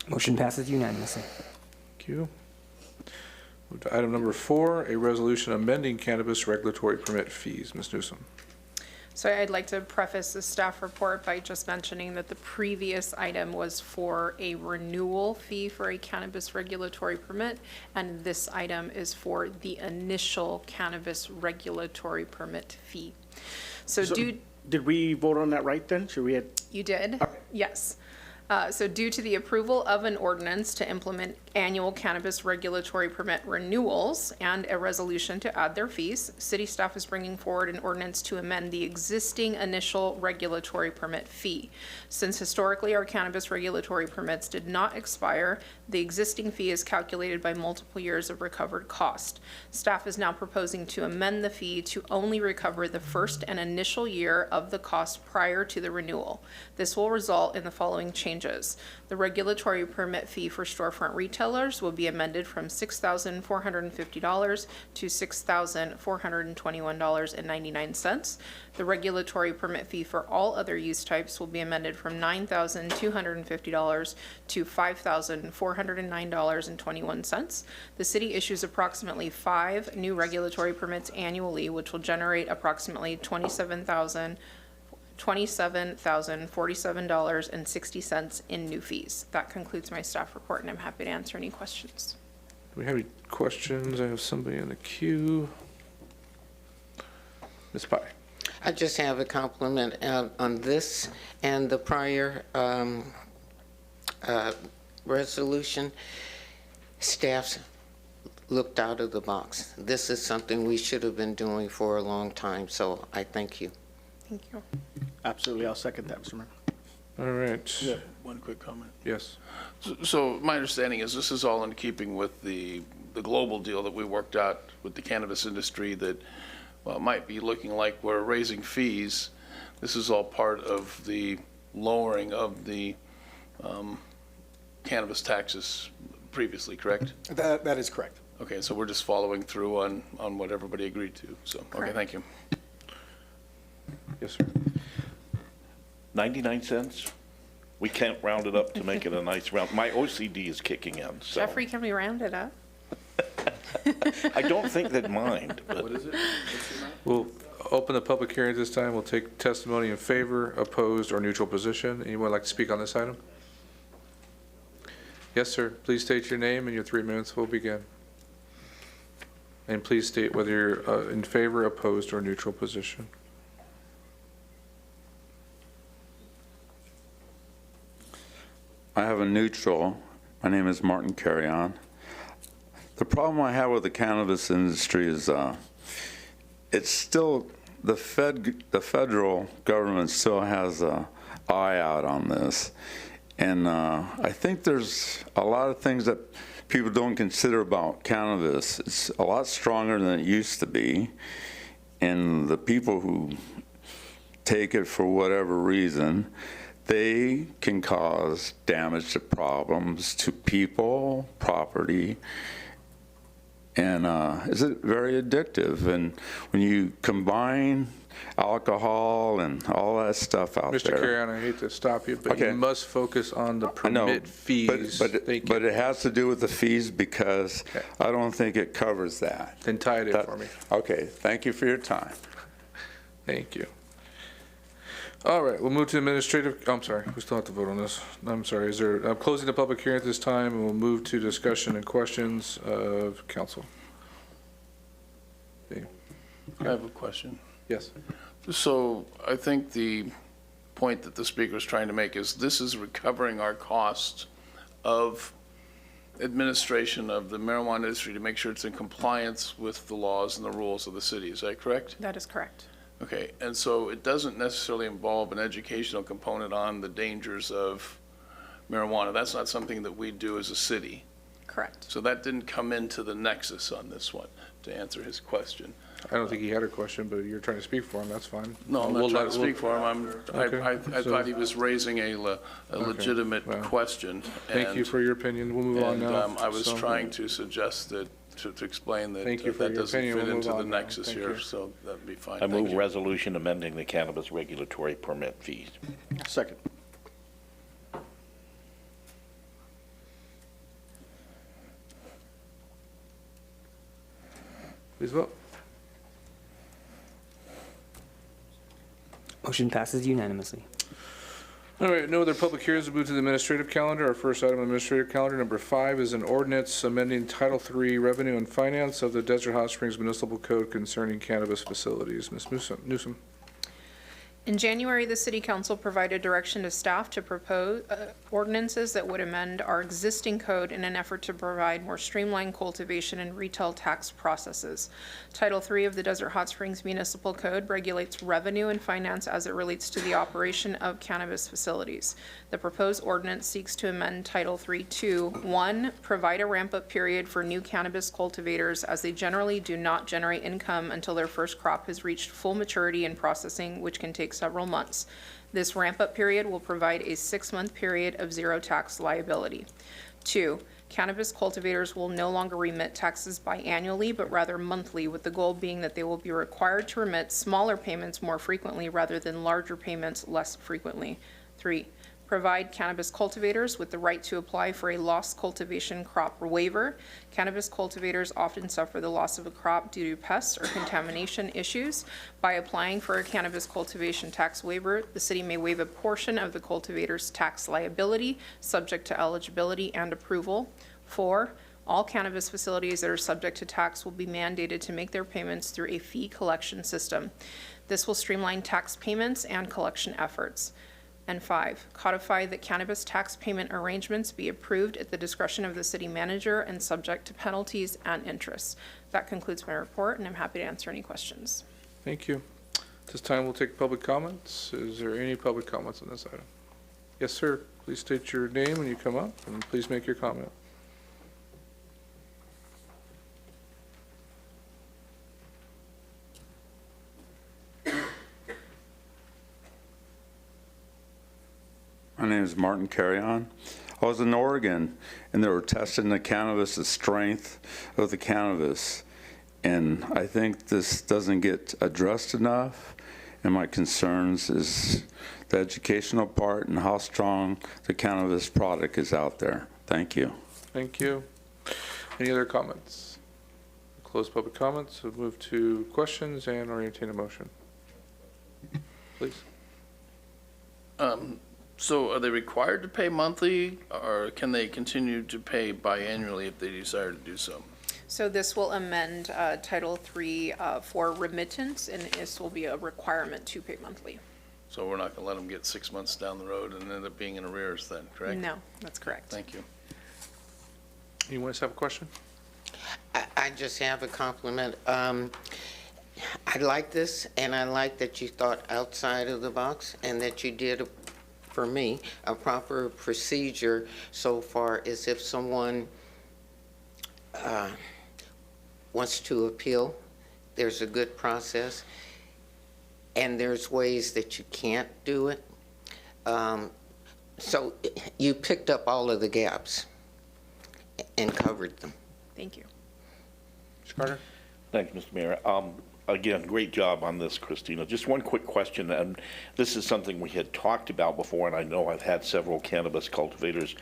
Motion passes unanimously. Thank you. Move to item number 4, a resolution amending cannabis regulatory permit fees. Ms. Newsom. So I'd like to preface the staff report by just mentioning that the previous item was for a renewal fee for a cannabis regulatory permit, and this item is for the initial cannabis regulatory permit fee. So did we vote on that right then? Should we have? You did? Yes. So due to the approval of an ordinance to implement annual cannabis regulatory permit renewals and a resolution to add their fees, city staff is bringing forward an ordinance to amend the existing initial regulatory permit fee. Since historically our cannabis regulatory permits did not expire, the existing fee is calculated by multiple years of recovered cost. Staff is now proposing to amend the fee to only recover the first and initial year of the cost prior to the renewal. This will result in the following changes. The regulatory permit fee for storefront retailers will be amended from $6,450 to $6,421.99. The regulatory permit fee for all other use types will be amended from $9,250 to $5,409.21. The city issues approximately 5 new regulatory permits annually, which will generate approximately $27,047.60 in new fees. That concludes my staff report, and I'm happy to answer any questions. Do we have any questions? I have somebody in the queue. Ms. Pye. I just have a compliment on this and the prior resolution. Staff's looked out of the box. This is something we should have been doing for a long time, so I thank you. Thank you. Absolutely, I'll second that, Mr. Mayor. All right. Yeah, one quick comment. Yes. So my understanding is this is all in keeping with the global deal that we worked out with the cannabis industry that, well, might be looking like we're raising fees. This is all part of the lowering of the cannabis taxes previously, correct? That is correct. Okay, so we're just following through on what everybody agreed to. So, okay, Correct. thank you. Yes, sir. 99 cents? We can't round it up to make it a nice round. My OCD is kicking in, so. Jeffrey, can we round it up? I don't think they'd mind, but. What is it? We'll open the public hearing at this time. We'll take testimony in favor, opposed, or neutral position. Anyone like to speak on this item? Yes, sir. Please state your name and your 3 minutes will begin. And please state whether you're in favor, opposed, or neutral position. I have a neutral. My name is Martin Carrion. The problem I have with the cannabis industry is it's still, the federal government still has an eye out on this. And I think there's a lot of things that people don't consider about cannabis. It's a lot stronger than it used to be. And the people who take it for whatever reason, they can cause damage to problems to people, property, and it's very addictive. And when you combine alcohol and all that stuff out Mr. there. Carrion, I hate to stop you, but Okay. you must focus on the permit fees. But it has to do with the fees because Okay. I don't think it covers that. Then tie it in for me. Okay, thank you for your time. Thank you. All right, we'll move to administrative, I'm sorry, we still have to vote on this. I'm sorry, I'm closing the public hearing at this time, and we'll move to discussion and questions of council. Okay. I have a question. Yes. So I think the point that the speaker is trying to make is this is recovering our costs of administration of the marijuana industry to make sure it's in compliance with the laws and the rules of the city. Is that correct? That is correct. Okay, and so it doesn't necessarily involve an educational component on the dangers of marijuana. That's not something that we do as a city. Correct. So that didn't come into the nexus on this one, to answer his question. I don't think he had a question, but you're trying to speak for him, that's fine. No, I'm We'll not trying let- to speak for him. Okay, I so- thought he was raising a legitimate well, question. Thank you and- for your opinion. We'll move on and, now. I was So- trying to suggest that, to explain that Thank you for that your doesn't opinion. fit We'll into move the on now. nexus Thank here, you. so that'd be fine. I Thank move you. resolution amending the cannabis regulatory permit fees. Second. Please vote. Motion passes unanimously. All right, no other public hearings. We'll move to the administrative calendar. Our first item on the administrative calendar, number 5, is an ordinance amending Title III Revenue and Finance of the Desert Hot Springs Municipal Code concerning cannabis facilities. Ms. Newsom. In January, the City Council provided direction to staff to propose ordinances that would amend our existing code in an effort to provide more streamlined cultivation and retail tax processes. Title III of the Desert Hot Springs Municipal Code regulates revenue and finance as it relates to the operation of cannabis facilities. The proposed ordinance seeks to amend Title III to 1, provide a ramp-up period for new cannabis cultivators as they generally do not generate income until their first crop has reached full maturity and processing, which can take several months. This ramp-up period will provide a 6-month period of zero tax liability. 2, cannabis cultivators will no longer remit taxes biannually, but rather monthly, with the goal being that they will be required to remit smaller payments more frequently rather than larger payments less frequently. 3, provide cannabis cultivators with the right to apply for a lost cultivation crop waiver. Cannabis cultivators often suffer the loss of a crop due to pest or contamination issues. By applying for a cannabis cultivation tax waiver, the city may waive a portion of the cultivator's tax liability, subject to eligibility and approval. 4, all cannabis facilities that are subject to tax will be mandated to make their payments through a fee collection system. This will streamline tax payments and collection efforts. And 5, codify that cannabis tax payment arrangements be approved at the discretion of the city manager and subject to penalties and interest. That concludes my report, and I'm happy to answer any questions. Thank you. This time we'll take public comments. Is there any public comments on this item? Yes, sir. Please state your name when you come up, and please make your comment. My name is Martin Carrion. I was in Oregon, and they were testing the cannabis, the strength of the cannabis. And I think this doesn't get addressed enough. And my concerns is the educational part and how strong the cannabis product is out there. Thank you. Thank you. Any other comments? Close public comments. We'll move to questions and entertain a motion. Please. So are they required to pay monthly, or can they continue to pay biannually if they desire to do so? So this will amend Title III for remittance, and this will be a requirement to pay monthly. So we're not going to let them get 6 months down the road and end up being in arrears then, correct? No, that's correct. Thank you. Anyone else have a question? I just have a compliment. I like this, and I like that you thought outside of the box and that you did, for me, a proper procedure so far as if someone wants to appeal, there's a good process, and there's ways that you can't do it. So you picked up all of the gaps and covered them. Thank you. Mr. Carter? Thanks, Mr. Mayor. Again, great job on this, Christina. Just one quick question, and this is something we had talked about before, and I know I've had several cannabis cultivators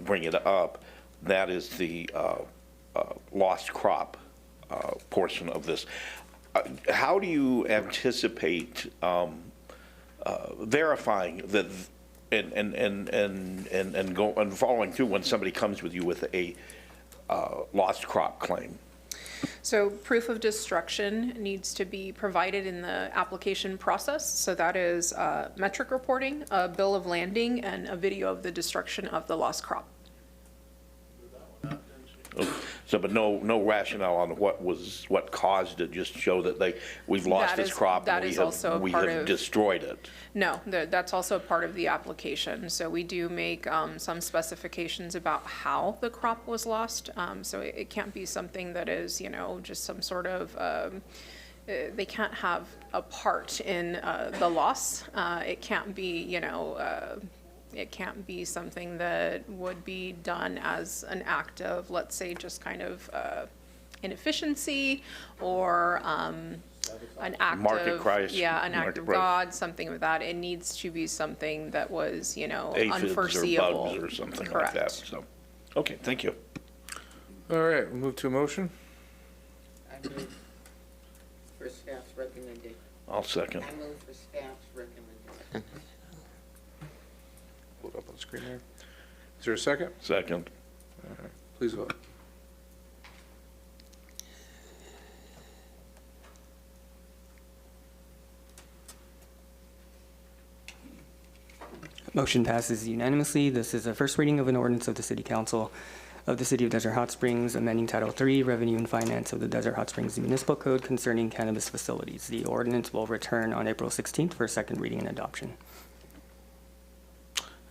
bring it up. That is the lost crop portion of this. How do you anticipate verifying that and following through when somebody comes with you with a lost crop claim? So proof of destruction needs to be provided in the application process. So that is metric reporting, a bill of landing, and a video of the destruction of the lost crop. So, but no rationale on what caused it, just show that we've lost this crop that and is also we part have of- destroyed it. No, that's also part of the application. So we do make some specifications about how the crop was lost. So it can't be something that is, just some sort of, they can't have a part in the loss. It can't be, it can't be something that would be done as an act of, let's say, just kind of inefficiency or an act Market of, price, an act market of price. God, something like that. It needs to be something that was, Aphids unforeseeable. or bugs or something Correct. like that. So, okay, thank you. All right, we'll move to a motion. I move for staff's recommendation. I'll second. I move for staff's recommendation. Pull it up on the screen there. Is there a second? Second. All right, please vote. Motion passes unanimously. This is a first reading of an ordinance of the City Council of the City of Desert Hot Springs, amending Title III, Revenue and Finance of the Desert Hot Springs Municipal Code concerning cannabis facilities. The ordinance will return on April 16th for second reading and adoption.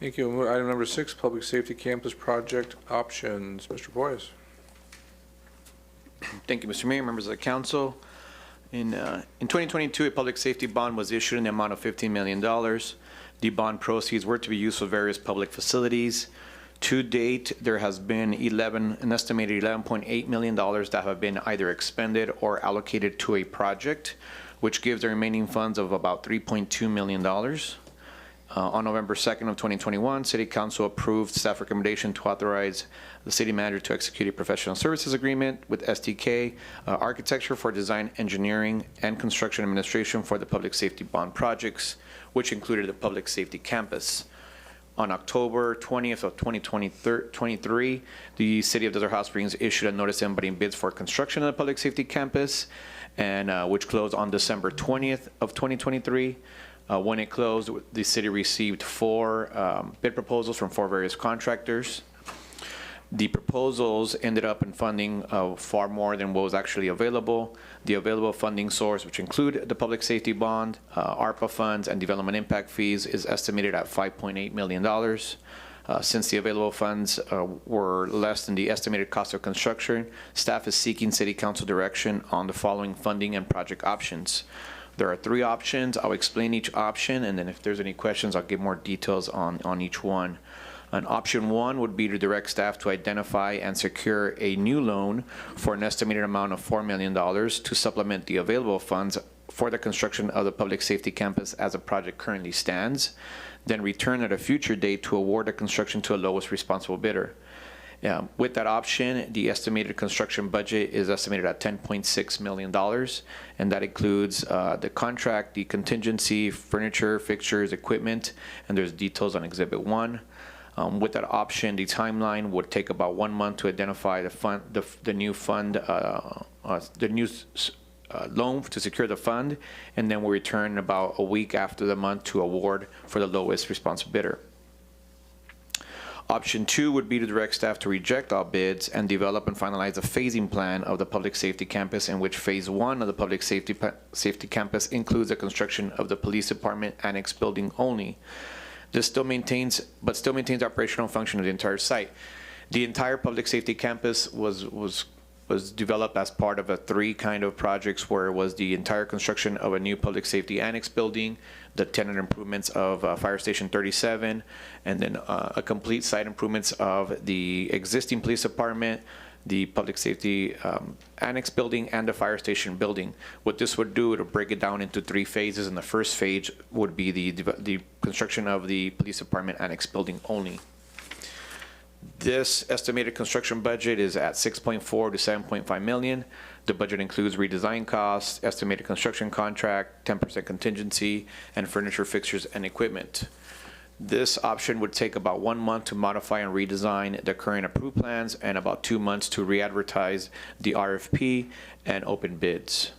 Thank you. Item number 6, Public Safety Campus Project Options. Mr. Boyes. Thank you, Mr. Mayor, members of the council. In 2022, a public safety bond was issued in the amount of $15 million. The bond proceeds were to be used for various public facilities. To date, there has been an estimated $11.8 million that have been either expended or allocated to a project, which gives the remaining funds of about $3.2 million. On November 2nd of 2021, City Council approved staff recommendation to authorize the city manager to execute a professional services agreement with STK Architecture for design, engineering, and construction administration for the public safety bond projects, which included the public safety campus. On October 20th of 2023, the City of Desert Hot Springs issued a notice inviting bids for construction of the public safety campus, and which closed on December 20th of 2023. When it closed, the city received 4 bid proposals from 4 various contractors. The proposals ended up in funding far more than what was actually available. The available funding source, which include the public safety bond, ARPA funds, and development impact fees, is estimated at $5.8 million. Since the available funds were less than the estimated cost of construction, staff is seeking City Council direction on the following funding and project options. There are 3 options. I'll explain each option, and then if there's any questions, I'll give more details on each one. And option 1 would be to direct staff to identify and secure a new loan for an estimated amount of $4 million to supplement the available funds for the construction of the public safety campus as the project currently stands, then return at a future date to award the construction to a lowest responsible bidder. With that option, the estimated construction budget is estimated at $10.6 million, and that includes the contract, the contingency, furniture, fixtures, equipment, and there's details on Exhibit 1. With that option, the timeline would take about 1 month to identify the new fund, the new loan to secure the fund, and then we'll return about a week after the month to award for the lowest responsible bidder. Option 2 would be to direct staff to reject all bids and develop and finalize a phasing plan of the public safety campus, in which phase 1 of the public safety campus includes the construction of the police department annex building only. This still maintains operational function of the entire site. The entire public safety campus was developed as part of a 3 kind of projects, where it was the entire construction of a new public safety annex building, the tenant improvements of Fire Station 37, and then a complete site improvements of the existing police department, the public safety annex building, and the fire station building. What this would do, it would break it down into 3 phases, and the first phase would be the construction of the police department annex building only. This estimated construction budget is at $6.4 to $7.5 million. The budget includes redesign costs, estimated construction contract, 10% contingency, and furniture, fixtures, and equipment. This option would take about 1 month to modify and redesign the current approved plans, and about 2 months to re-advertise the RFP and open bids.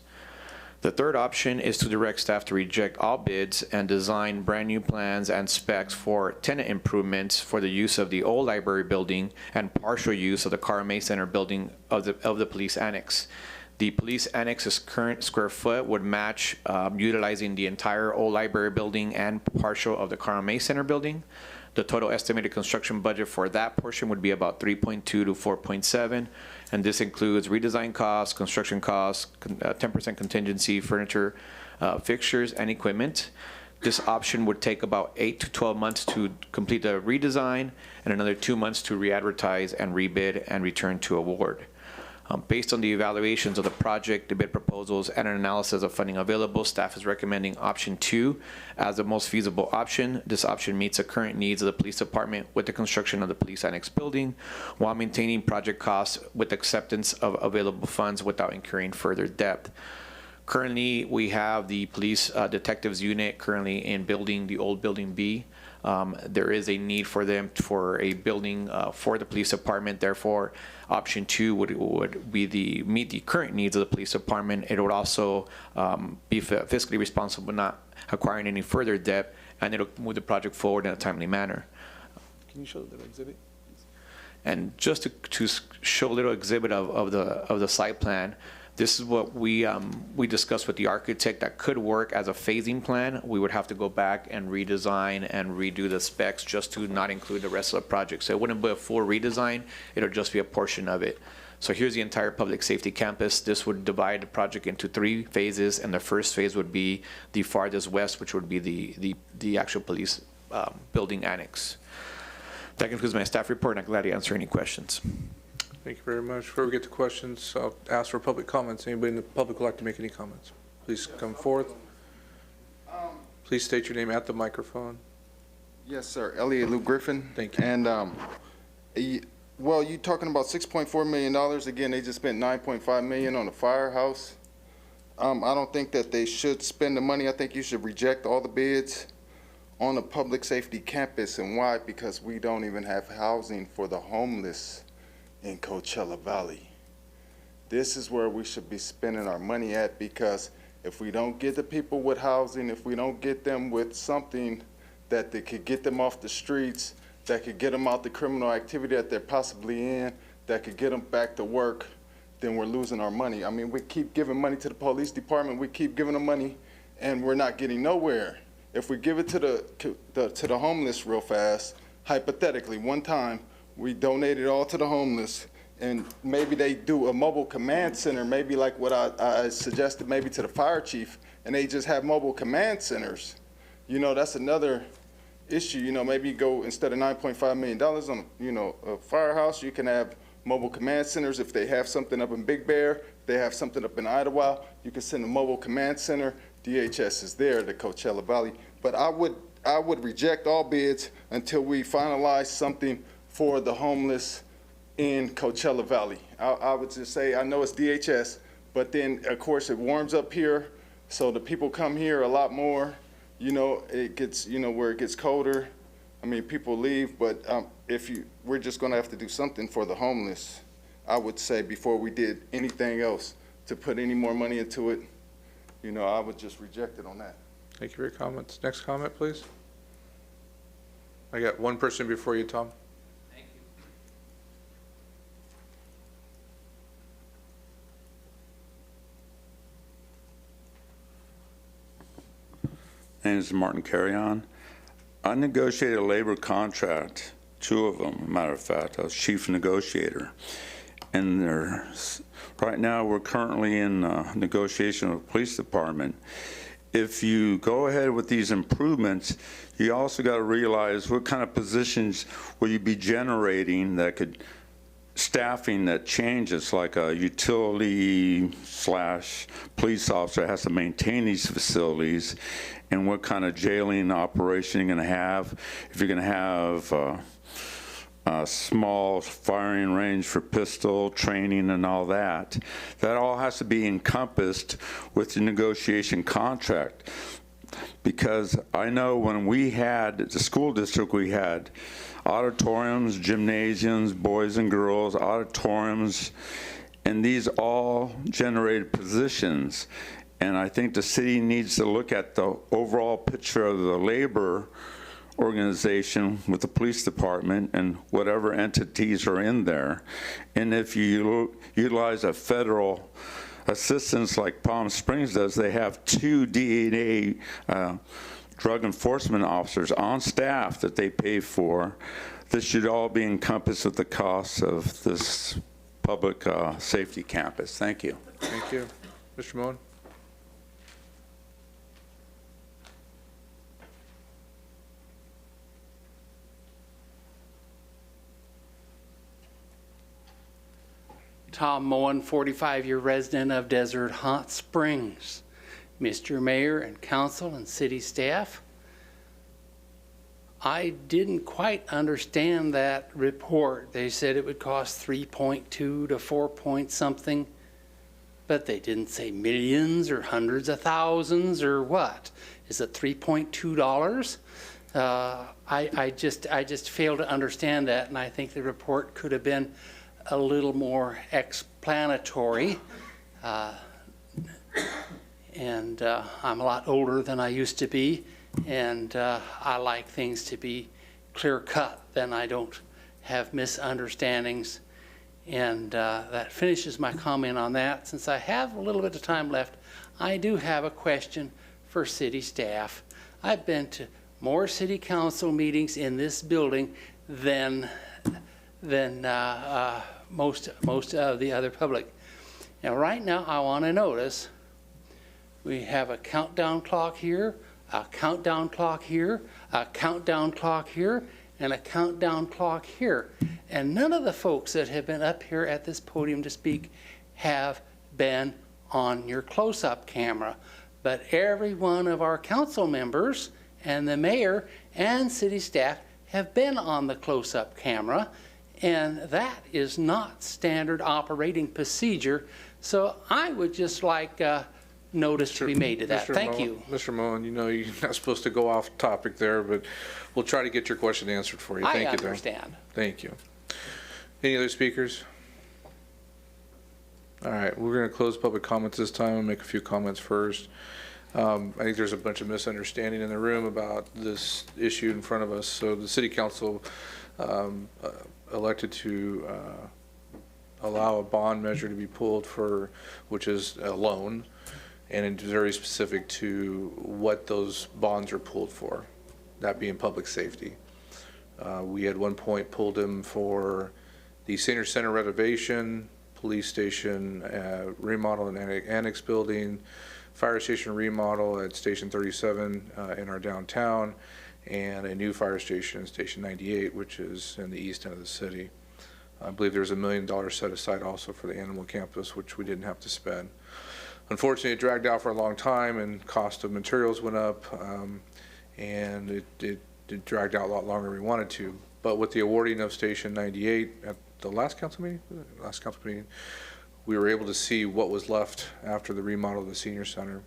The third option is to direct staff to reject all bids and design brand-new plans and specs for tenant improvements for the use of the old library building and partial use of the Carme Center building of the police annex. The police annex's current square foot would match utilizing the entire old library building and partial of the Carme Center building. The total estimated construction budget for that portion would be about 3.2 to 4.7, and this includes redesign costs, construction costs, 10% contingency, furniture, fixtures, and equipment. This option would take about 8 to 12 months to complete the redesign and another 2 months to re-advertise and rebid and return to award. Based on the evaluations of the project, the bid proposals, and an analysis of funding available, staff is recommending option 2 as the most feasible option. This option meets the current needs of the police department with the construction of the police annex building while maintaining project costs with acceptance of available funds without incurring further debt. Currently, we have the police detectives unit currently in the old building B. There is a need for them for a building for the police department. Therefore, option 2 would be meet the current needs of the police department. It would also be fiscally responsible, not acquiring any further debt, and it'll move the project forward in a timely manner. Can you show the exhibit? And just to show a little exhibit of the site plan, this is what we discussed with the architect that could work as a phasing plan. We would have to go back and redesign and redo the specs just to not include the rest of the project. So it wouldn't be a full redesign, it'll just be a portion of it. So here's the entire public safety campus. This would divide the project into 3 phases, and the first phase would be the farthest west, which would be the actual police building annex. That concludes my staff report, and I'm glad to answer any questions. Thank you very much. Before we get to questions, I'll ask for public comments. Anybody in the public would like to make any comments? Please come forth. Please state your name at the microphone. Yes, sir. Elliot Lou Griffin. Thank you. And, well, you talking about $6.4 million. Again, they just spent $9.5 million on the firehouse. I don't think that they should spend the money. I think you should reject all the bids on the public safety campus. And why? Because we don't even have housing for the homeless in Coachella Valley. This is where we should be spending our money at, because if we don't get the people with housing, if we don't get them with something that they could get them off the streets, that could get them out the criminal activity that they're possibly in, that could get them back to work, then we're losing our money. I mean, we keep giving money to the police department, we keep giving them money, and we're not getting nowhere. If we give it to the homeless real fast, hypothetically, one time, we donated all to the homeless, and maybe they do a mobile command center, maybe like what I suggested maybe to the fire chief, and they just have mobile command centers. You know, that's another issue. You know, maybe you go, instead of $9.5 million on, you know, a firehouse, you can have mobile command centers. If they have something up in Big Bear, if they have something up in Idlewild, you can send a mobile command center. DHS is there, the Coachella Valley. But I would reject all bids until we finalize something for the homeless in Coachella Valley. I would just say, I know it's DHS, but then, of course, it warms up here, so the people come here a lot more. You know, it gets, you know, where it gets colder. I mean, people leave, but we're just gonna have to do something for the homeless, I would say, before we did anything else, to put any more money into it. You know, I would just reject it on that. Thank you for your comments. Next comment, please. I got one person before you, Tom. My name is Martin Carrion. I negotiated a labor contract, 2 of them, matter of fact. I was chief negotiator. And right now, we're currently in negotiation with the police department. If you go ahead with these improvements, you also got to realize what kind of positions will you be generating that could staffing that changes, like a utility / police officer has to maintain these facilities, and what kind of jailing operation you're going to have. If you're going to have a small firing range for pistol training and all that, that all has to be encompassed with the negotiation contract. Because I know when we had, at the school district, we had auditoriums, gymnasiums, boys and girls, auditoriums, and these all generated positions. And I think the city needs to look at the overall picture of the labor organization with the police department and whatever entities are in there. And if you utilize a federal assistance like Palm Springs does, they have 2 DEA drug enforcement officers on staff that they pay for. This should all be encompassed with the costs of this public safety campus. Thank you. Thank you. Mr. Moen? Tom Moen, 45-year resident of Desert Hot Springs. Mr. Mayor and council and city staff, I didn't quite understand that report. They said it would cost 3.2 to 4 point something, but they didn't say millions or hundreds of thousands or what. Is it $3.2? I just fail to understand that, and I think the report could have been a little more explanatory. And I'm a lot older than I used to be, and I like things to be clear-cut, then I don't have misunderstandings. And that finishes my comment on that. Since I have a little bit of time left, I do have a question for city staff. I've been to more city council meetings in this building than most of the other public. Now, right now, I want to notice we have a countdown clock here, a countdown clock here, a countdown clock here, and a countdown clock here. And none of the folks that have been up here at this podium to speak have been on your close-up camera. But every one of our council members and the mayor and city staff have been on the close-up camera, and that is not standard operating procedure. So I would just like notice to be made to that. Thank you. Mr. Moen, you know you're not supposed to go off topic there, but we'll try to get your question answered for you. Thank you. I understand. Thank you. Any other speakers? All right, we're going to close public comments this time and make a few comments first. I think there's a bunch of misunderstanding in the room about this issue in front of us. So the city council elected to allow a bond measure to be pulled for, which is a loan, and it's very specific to what those bonds are pulled for, that being public safety. We at one point pulled them for the senior center renovation, police station remodel and annex building, fire station remodel at Station 37 in our downtown, and a new fire station in Station 98, which is in the east end of the city. I believe there's $1 million set aside also for the animal campus, which we didn't have to spend. Unfortunately, it dragged out for a long time, and cost of materials went up, and it dragged out a lot longer than we wanted to. But with the awarding of Station 98 at the last council meeting, we were able to see what was left after the remodel of the senior center.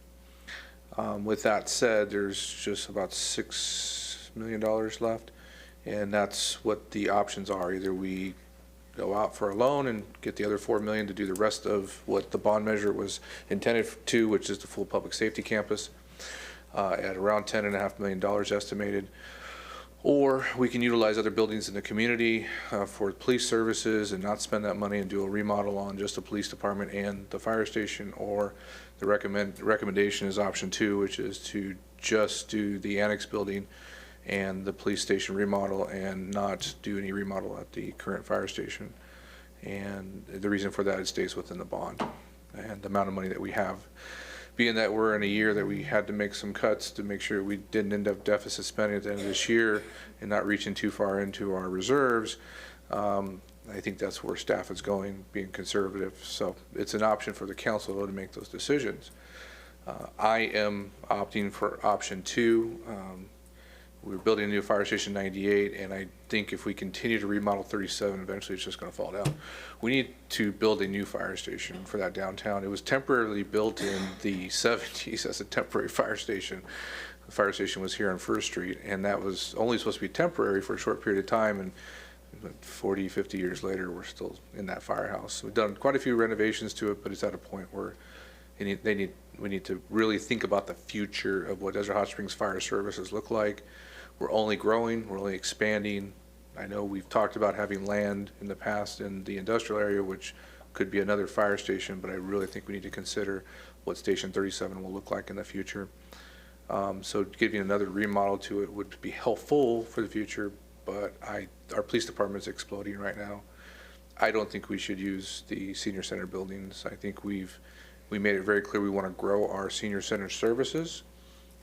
With that said, there's just about $6 million left, and that's what the options are. Either we go out for a loan and get the other $4 million to do the rest of what the bond measure was intended to, which is the full public safety campus, at around $10.5 million estimated. Or we can utilize other buildings in the community for police services and not spend that money and do a remodel on just the police department and the fire station. Or the recommendation is option 2, which is to just do the annex building and the police station remodel and not do any remodel at the current fire station. And the reason for that, it stays within the bond and the amount of money that we have. Being that we're in a year that we had to make some cuts to make sure we didn't end up deficit spending at the end of this year and not reaching too far into our reserves, I think that's where staff is going, being conservative. So it's an option for the council to make those decisions. I am opting for option 2. We're building a new fire station 98, and I think if we continue to remodel 37, eventually it's just going to fall down. We need to build a new fire station for that downtown. It was temporarily built in the 70s as a temporary fire station. The fire station was here on First Street, and that was only supposed to be temporary for a short period of time, and 40, 50 years later, we're still in that firehouse. We've done quite a few renovations to it, but it's at a point where we need to really think about the future of what Desert Hot Springs Fire Services look like. We're only growing, we're only expanding. I know we've talked about having land in the past in the industrial area, which could be another fire station, but I really think we need to consider what Station 37 will look like in the future. So giving another remodel to it would be helpful for the future, but our police department is exploding right now. I don't think we should use the senior center buildings. I think we made it very clear we want to grow our senior center services,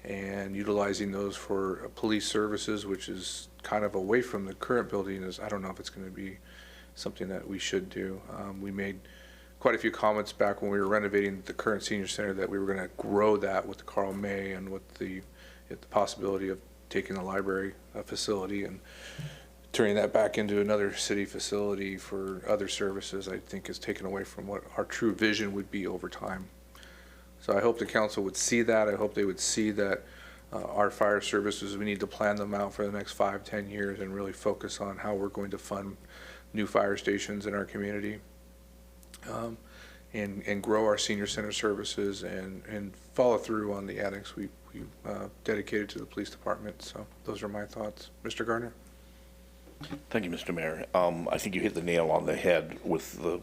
and utilizing those for police services, which is kind of away from the current building, I don't know if it's going to be something that we should do. We made quite a few comments back when we were renovating the current senior center that we were going to grow that with the Carl May and with the possibility of taking the library facility and turning that back into another city facility for other services. I think is taken away from what our true vision would be over time. So I hope the council would see that. I hope they would see that our fire services, we need to plan them out for the next 5-10 years and really focus on how we're going to fund new fire stations in our community, and grow our senior center services and follow through on the annex we dedicated to the police department. So those are my thoughts. Mr. Gardner? Thank you, Mr. Mayor. I think you hit the nail on the head with the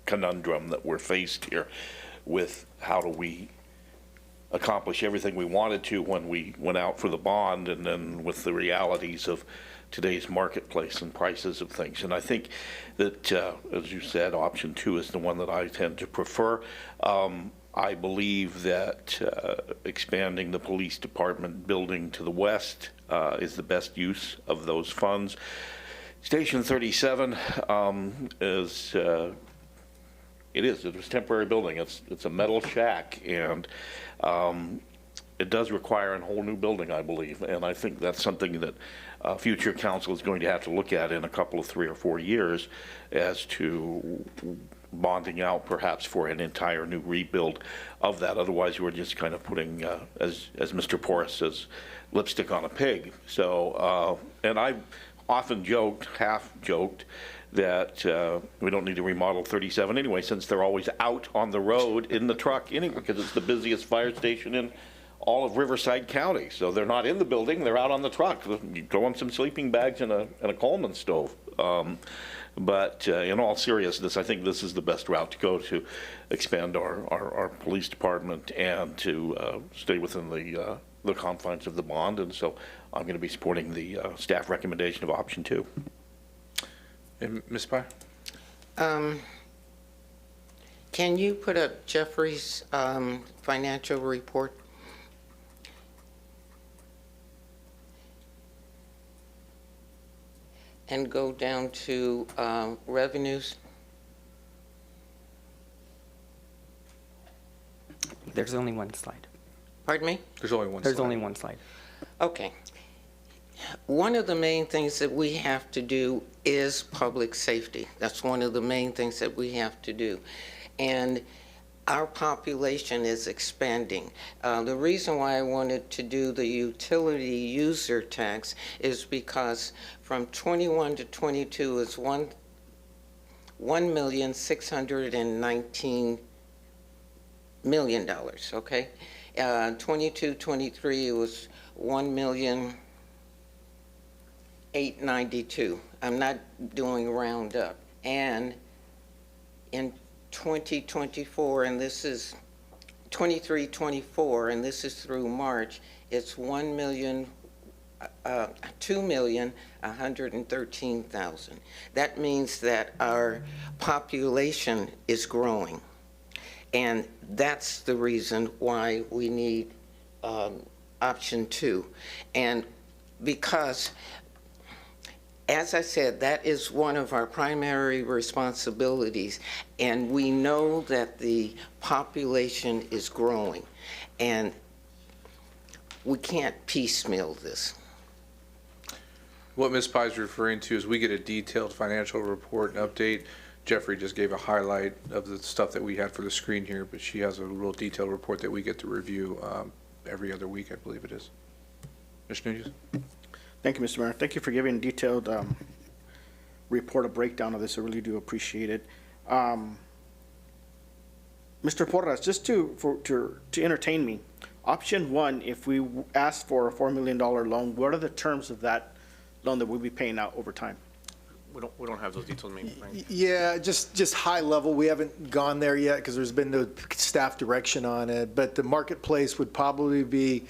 conundrum that we're faced here with how do we accomplish everything we wanted to when we went out for the bond, and then with the realities of today's marketplace and prices of things. And I think that, as you said, option 2 is the one that I tend to prefer. I believe that expanding the police department building to the west is the best use of those funds. Station 37 is it was a temporary building. It's a metal shack, and it does require a whole new building, I believe. And I think that's something that future council is going to have to look at in a couple of 3 or 4 years as to bonding out perhaps for an entire new rebuild of that. Otherwise, we're just kind of putting, as Mr. Porras says, lipstick on a pig. So, and I've often joked, half joked, that we don't need to remodel 37 anyway, since they're always out on the road in the truck anyway, because it's the busiest fire station in all of Riverside County. So they're not in the building, they're out on the truck. You throw in some sleeping bags and a Coleman stove. But in all seriousness, I think this is the best route to go to expand our police department and to stay within the confines of the bond. And so I'm going to be supporting the staff recommendation of option 2. And Ms. Pye? Can you put up Jeffrey's financial report? And go down to revenues? There's only one slide. Pardon me? There's only one slide. There's only one slide. Okay. One of the main things that we have to do is public safety. That's one of the main things that we have to do. And our population is expanding. The reason why I wanted to do the utility user tax is because from 21 to 22 is $1,619 million, okay? 22, 23 was $1,892,000. I'm not doing round up. And in 2024, and this is 23-24, and this is through March, it's $2,113,000. That means that our population is growing, and that's the reason why we need option 2. And because, as I said, that is one of our primary responsibilities, and we know that the population is growing, and we can't piecemeal this. What Ms. Pye is referring to is we get a detailed financial report and update. Jeffrey just gave a highlight of the stuff that we had for the screen here, but she has a real detailed report that we get to review every other week, I believe it is. Mr. Nunez? Thank you, Mr. Mayor. Thank you for giving a detailed report, a breakdown of this. I really do appreciate it. Mr. Porras, just to entertain me, option one, if we ask for a $4 million loan, what are the terms of that loan that we'll be paying out over time? We don't have those details, maybe, Frank. Yeah, just high level. We haven't gone there yet because there's been no staff direction on it. But the marketplace would probably be,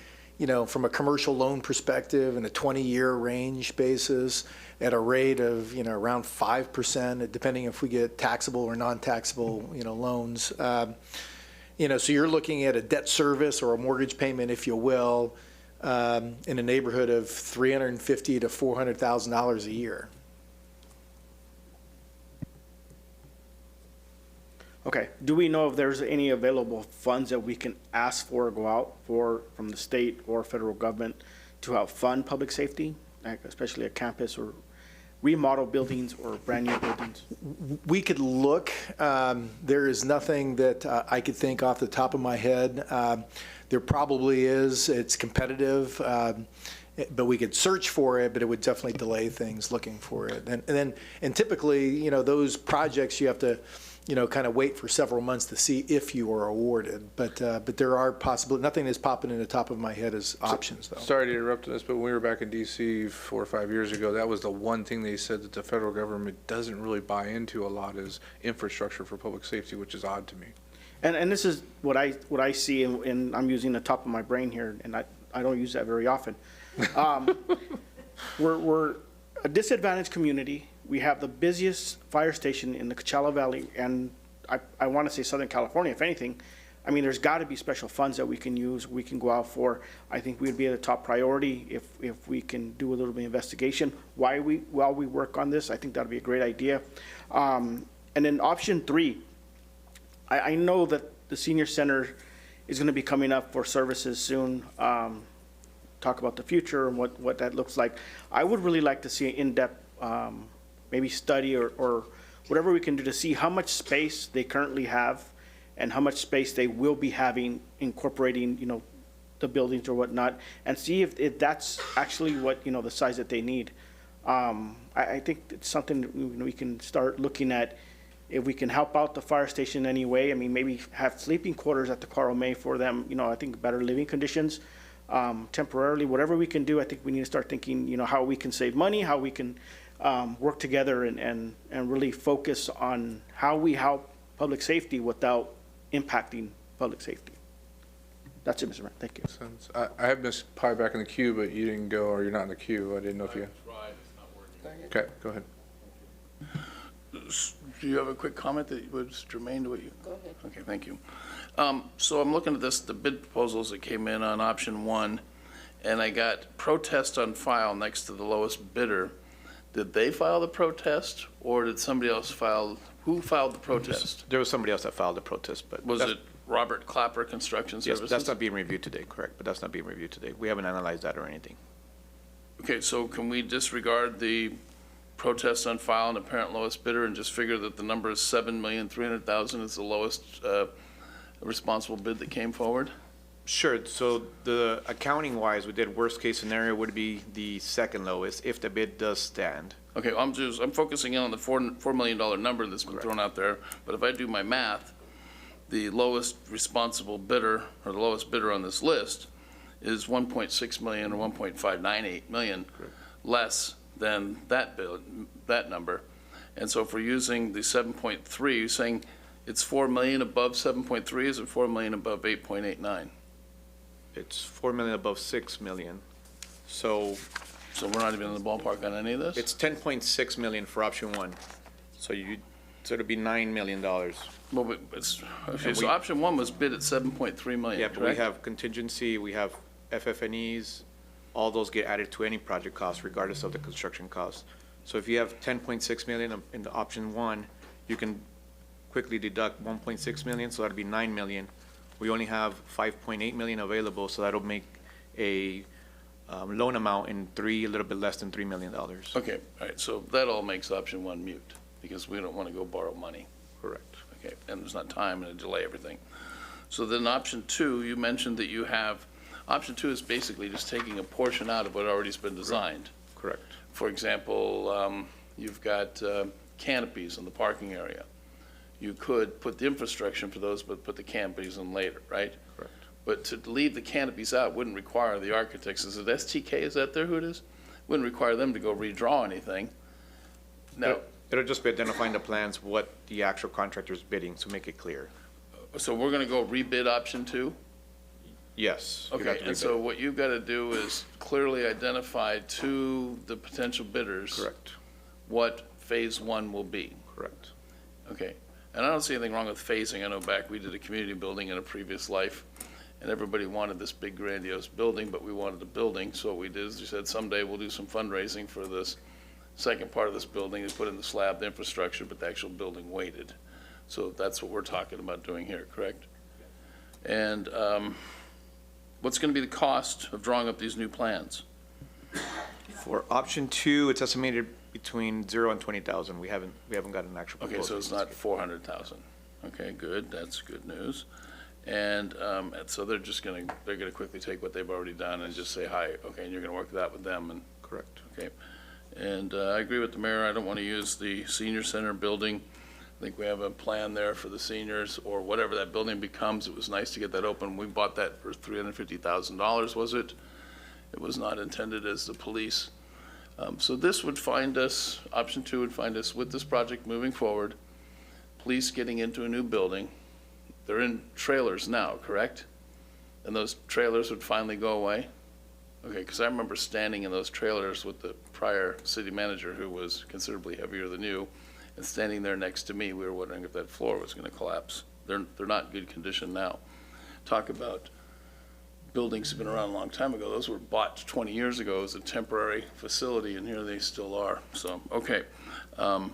from a commercial loan perspective in a 20-year range basis at a rate of, around 5%, depending if we get taxable or non-taxable, loans. So you're looking at a debt service or a mortgage payment, if you will, in a neighborhood of $350,000 to $400,000 a year. Okay, do we know if there's any available funds that we can ask for or go out for from the state or federal government to help fund public safety, like especially a campus or remodel buildings or brand new buildings? We could look. There is nothing that I could think off the top of my head. There probably is. It's competitive. But we could search for it, but it would definitely delay things looking for it. And typically, those projects you have to, kind of wait for several months to see if you are awarded. But there are nothing is popping in the top of my head as options, though. Sorry to interrupt this, but when we were back in DC 4 or 5 years ago, that was the one thing they said that the federal government doesn't really buy into a lot is infrastructure for public safety, which is odd to me. And this is what I see, and I'm using the top of my brain here, and I don't use that very often. We're a disadvantaged community. We have the busiest fire station in the Coachella Valley, and I want to say Southern California, if anything. I mean, there's got to be special funds that we can use, we can go out for. I think we'd be at a top priority if we can do a little bit of investigation while we work on this. I think that'd be a great idea. And then option three, I know that the senior center is going to be coming up for services soon. Talk about the future and what that looks like. I would really like to see an in-depth maybe study or whatever we can do to see how much space they currently have and how much space they will be having incorporating, the buildings or whatnot, and see if that's actually what, the size that they need. I think it's something we can start looking at if we can help out the fire station in any way. I mean, maybe have sleeping quarters at the Carl May for them, I think better living conditions. Temporarily, whatever we can do, I think we need to start thinking, how we can save money, how we can work together and really focus on how we help public safety without impacting public safety. That's it, Mr. Mayor. Thank you. I have Ms. Pye back in the queue, but you didn't go, or you're not in the queue. I didn't know if you. Okay, go ahead. Do you have a quick comment that was germane to what you? Go ahead. Okay, thank you. So I'm looking at the bid proposals that came in on option one, and I got protest on file next to the lowest bidder. Did they file the protest, or did somebody else file? Who filed the protest? There was somebody else that filed the protest, but. Was it Robert Clapper Construction Services? Yes, that's not being reviewed today, correct, but that's not being reviewed today. We haven't analyzed that or anything. Okay, so can we disregard the protest on file and apparent lowest bidder and just figure that the number is $7,300,000 is the lowest responsible bid that came forward? Sure, so the accounting-wise, we did worst-case scenario would be the second lowest if the bid does stand. Okay, I'm focusing in on the $4 million number that's been thrown out there, but if I do my math, the lowest responsible bidder, or the lowest bidder on this list, is 1.6 million or 1.598 million less than that number. And so if we're using the 7.3, you're saying it's 4 million above 7.3, is it 4 million above 8.89? It's 4 million above 6 million. So we're not even in the ballpark on any of this? It's 10.6 million for option one. So it'd be $9 million. Well, but it's, okay, so option one was bid at 7.3 million, Yeah, but we have contingency, we have FF&Es, all those get added to any project cost regardless of the construction cost. So if you have 10.6 million in the option one, you can quickly deduct 1.6 million, so that'd be 9 million. We only have 5.8 million available, so that'll make a loan amount in a little bit less than $3 million. Okay, all right, so that all makes option one mute, because we don't want to go borrow money. Correct. Okay, and there's not time and delay everything. So then option two, you mentioned that you have, option two is basically just taking a portion out of what already has been designed. Correct. For example, you've got canopies in the parking area. you could put the infrastructure in for those, but put the canopies in later, right? Correct. But to leave the canopies out wouldn't require the architects, is it STK, is that there who it is? Wouldn't require them to go redraw anything. No, It'll just be identifying the plans, what the actual contractor's bidding, to make it clear. so we're gonna go rebid option 2? Yes. you'd have Okay, to and rebid. so what you've got to do is clearly identify to the potential bidders. Correct. What phase 1 will be. Correct. Okay, and I don't see anything wrong with phasing. I know back, we did a community building in a previous life, and everybody wanted this big grandiose building, but we wanted a building, so what we did is we said someday we'll do some fundraising for this second part of this building, and put in the slab, the infrastructure, but the actual building waited. So that's what we're talking about doing here, correct? And what's going to be the cost of drawing up these new plans? For option 2, it's estimated between 0 and 20,000. We haven't gotten an actual Okay, proposal. so it's not 400,000. Okay, good, that's good news. And so they're gonna quickly take what they've already done and just say, hi, okay, and you're gonna work that with them and. Correct. Okay, and I agree with the mayor, I don't want to use the senior center building. I think we have a plan there for the seniors, or whatever that building becomes. It was nice to get that open. We bought that for $350,000, was it? It was not intended as the police. So this would find us, option 2 would find us with this project moving forward, police getting into a new building. They're in trailers now, correct? And those trailers would finally go away? Okay, because I remember standing in those trailers with the prior city manager, who was considerably heavier than you, and standing there next to me, we were wondering if that floor was going to collapse. They're not in good condition now. Talk about buildings have been around a long time ago. Those were bought 20 years ago as a temporary facility, and here they still are. So, okay. All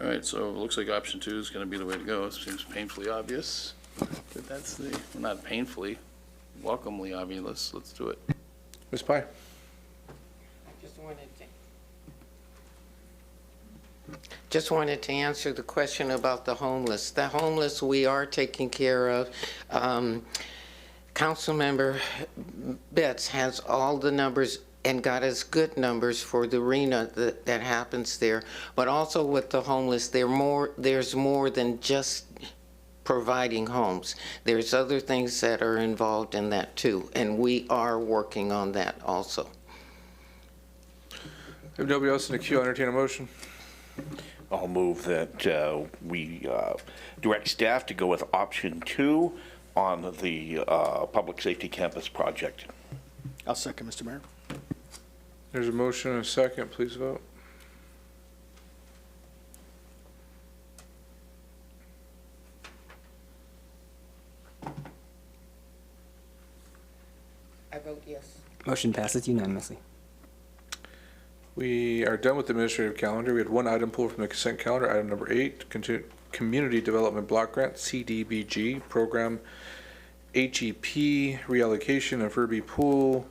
right, so it looks like option 2 is going to be the way to go. It seems painfully obvious, but that's the, well, not painfully, welcomely obvious. Let's do it. Ms. Pye? Just wanted to answer the question about the homeless. The homeless we are taking care of. Councilmember Betts has all the numbers and got us good numbers for the arena that happens there. But also with the homeless, there's more than just providing homes. There's other things that are involved in that too, and we are working on that also. If nobody else in the queue, I'll entertain a motion. I'll move that we direct staff to go with option 2 on the public safety campus project. I'll second, Mr. Mayor. There's a motion and a second. Please vote. I vote yes. Motion passes unanimously. We are done with the administrative calendar. We had one item pulled from the consent calendar, item number 8, Community Development Block Grant, CDBG, Program HEP, Reallocation of Irby Pool,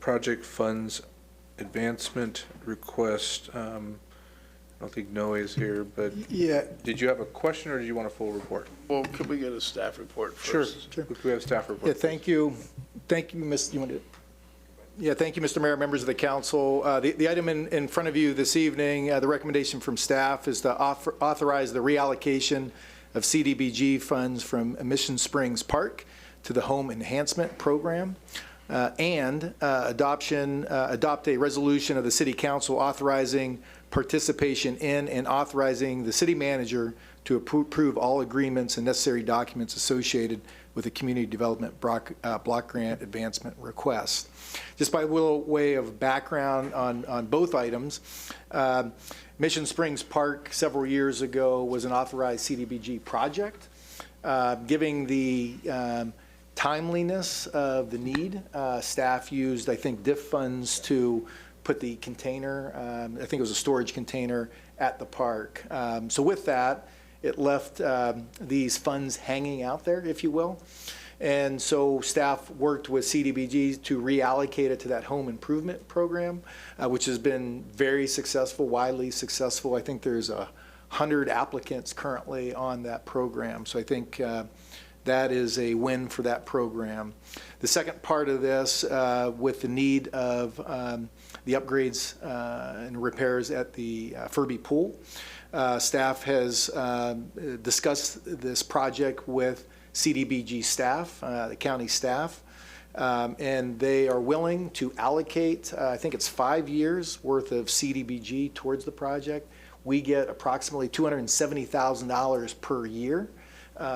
Project Funds Advancement Request. I don't think Noe is here, but Yeah. did you have a question or did you want a full report? Well, could we get a staff report Sure. first? Could we have a staff report? Yeah, thank you. Thank you, Ms. You want to? Yeah, thank you, Mr. Mayor, members of the council. The item in front of you this evening, the recommendation from staff is to authorize the reallocation of CDBG funds from Mission Springs Park to the Home Enhancement Program, and adopt a resolution of the City Council authorizing participation in and authorizing the city manager to approve all agreements and necessary documents associated with the Community Development Block Grant Advancement Request. Just by way of background on both items, Mission Springs Park several years ago was an authorized CDBG project. Giving the timeliness of the need, staff used, I think, DIF funds to put the container, I think it was a storage container, at the park. So with that, it left these funds hanging out there, if you will. And so staff worked with CDBG to reallocate it to that home improvement program, which has been very successful, widely successful. I think there's 100 applicants currently on that program. So I think that is a win for that program. The second part of this, with the need of the upgrades and repairs at the Furby Pool, staff has discussed this project with CDBG staff, the county staff, and they are willing to allocate, I think it's 5 years worth of CDBG towards the project. We get approximately $270,000 per year.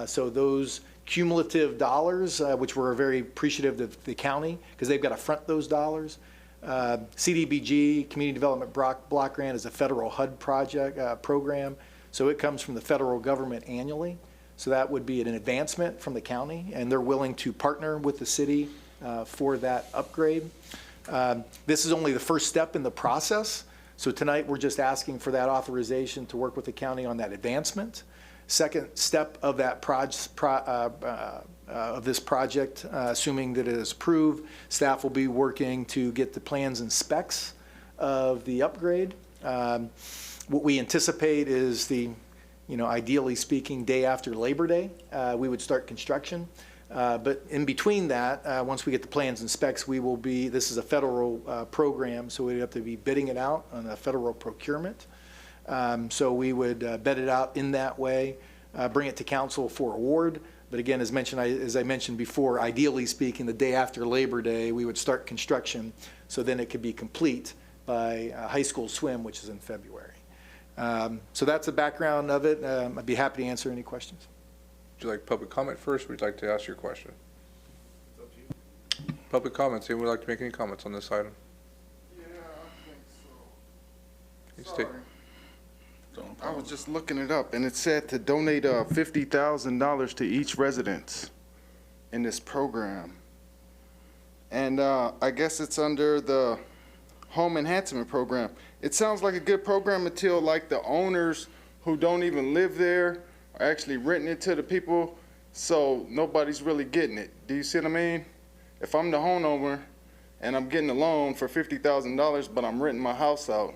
So those cumulative dollars, which we're very appreciative of the county, because they've got to front those dollars. CDBG, Community Development Block Grant, is a federal HUD project program, so it comes from the federal government annually. So that would be an advancement from the county, and they're willing to partner with the city for that upgrade. This is only the first step in the process, so tonight we're just asking for that authorization to work with the county on that advancement. Second step of that this project, assuming that it is approved, staff will be working to get the plans and specs of the upgrade. What we anticipate is ideally speaking, day after Labor Day, we would start construction. But in between that, once we get the plans and specs, this is a federal program, so we'd have to be bidding it out on a federal procurement. So we would bid it out in that way, bring it to council for award. But again, as I mentioned before, ideally speaking, the day after Labor Day, we would start construction, so then it could be complete by high school swim, which is in February. So that's the background of it. I'd be happy to answer any questions. Would you like public comment first, or would you like to ask your question? Public comments. Anyone would like to make any comments on this item? Yeah, I think so. Sorry. I was just looking it up, and it said to donate $50,000 to each residence in this program. And I guess it's under the Home Enhancement Program. It sounds like a good program until like the owners who don't even live there are actually renting it to the people, so nobody's really getting it. Do you see what I mean? If I'm the homeowner and I'm getting a loan for $50,000, but I'm renting my house out,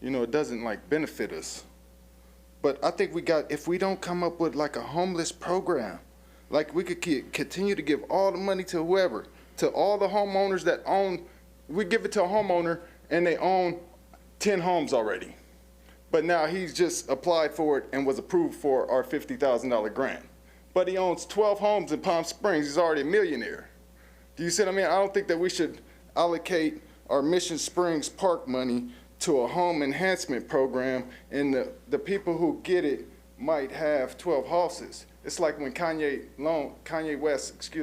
it doesn't like benefit us. But I think if we don't come up with like a homeless program, like we could continue to give all the money to whoever, to all the homeowners that own, we give it to a homeowner and they own 10 homes already. But now he's just applied for it and was approved for our $50,000 grant. But he owns 12 homes in Palm Springs. He's already a millionaire. Do you see what I mean? I don't think that we should allocate our Mission Springs Park money to a home enhancement program, and the people who get it might have 12 houses. It's like when Kanye West,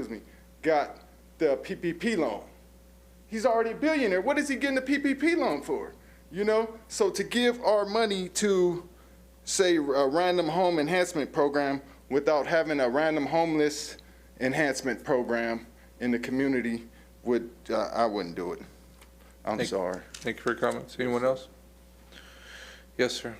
got the PPP loan. He's already a billionaire. What is he getting the PPP loan for? So to give our money to, say, a random home enhancement program without having a random homeless enhancement program in the community, I wouldn't do it. I'm sorry. Thank you for your comments. Anyone else? Yes, sir.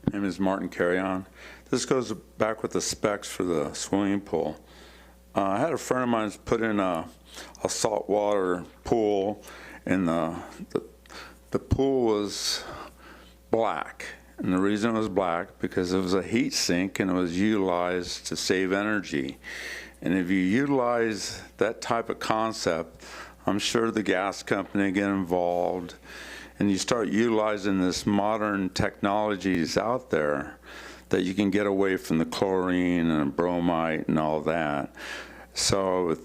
My name is Martin Carrion. This goes back with the specs for the swimming pool. I had a friend of mine put in a saltwater pool, and the pool was black. And the reason it was black, because it was a heat sink and it was utilized to save energy. And if you utilize that type of concept, I'm sure the gas company get involved, and you start utilizing this modern technologies out there that you can get away from the chlorine and bromite and all that. So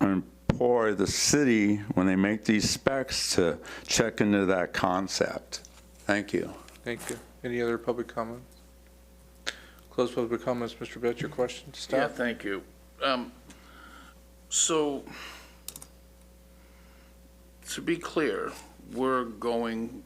I implore the city, when they make these specs, to check into that concept. Thank you. Thank you. Any other public comments? Close public comments. Mr. Betts, your question to staff? Yeah, thank you. So, to be clear, we're going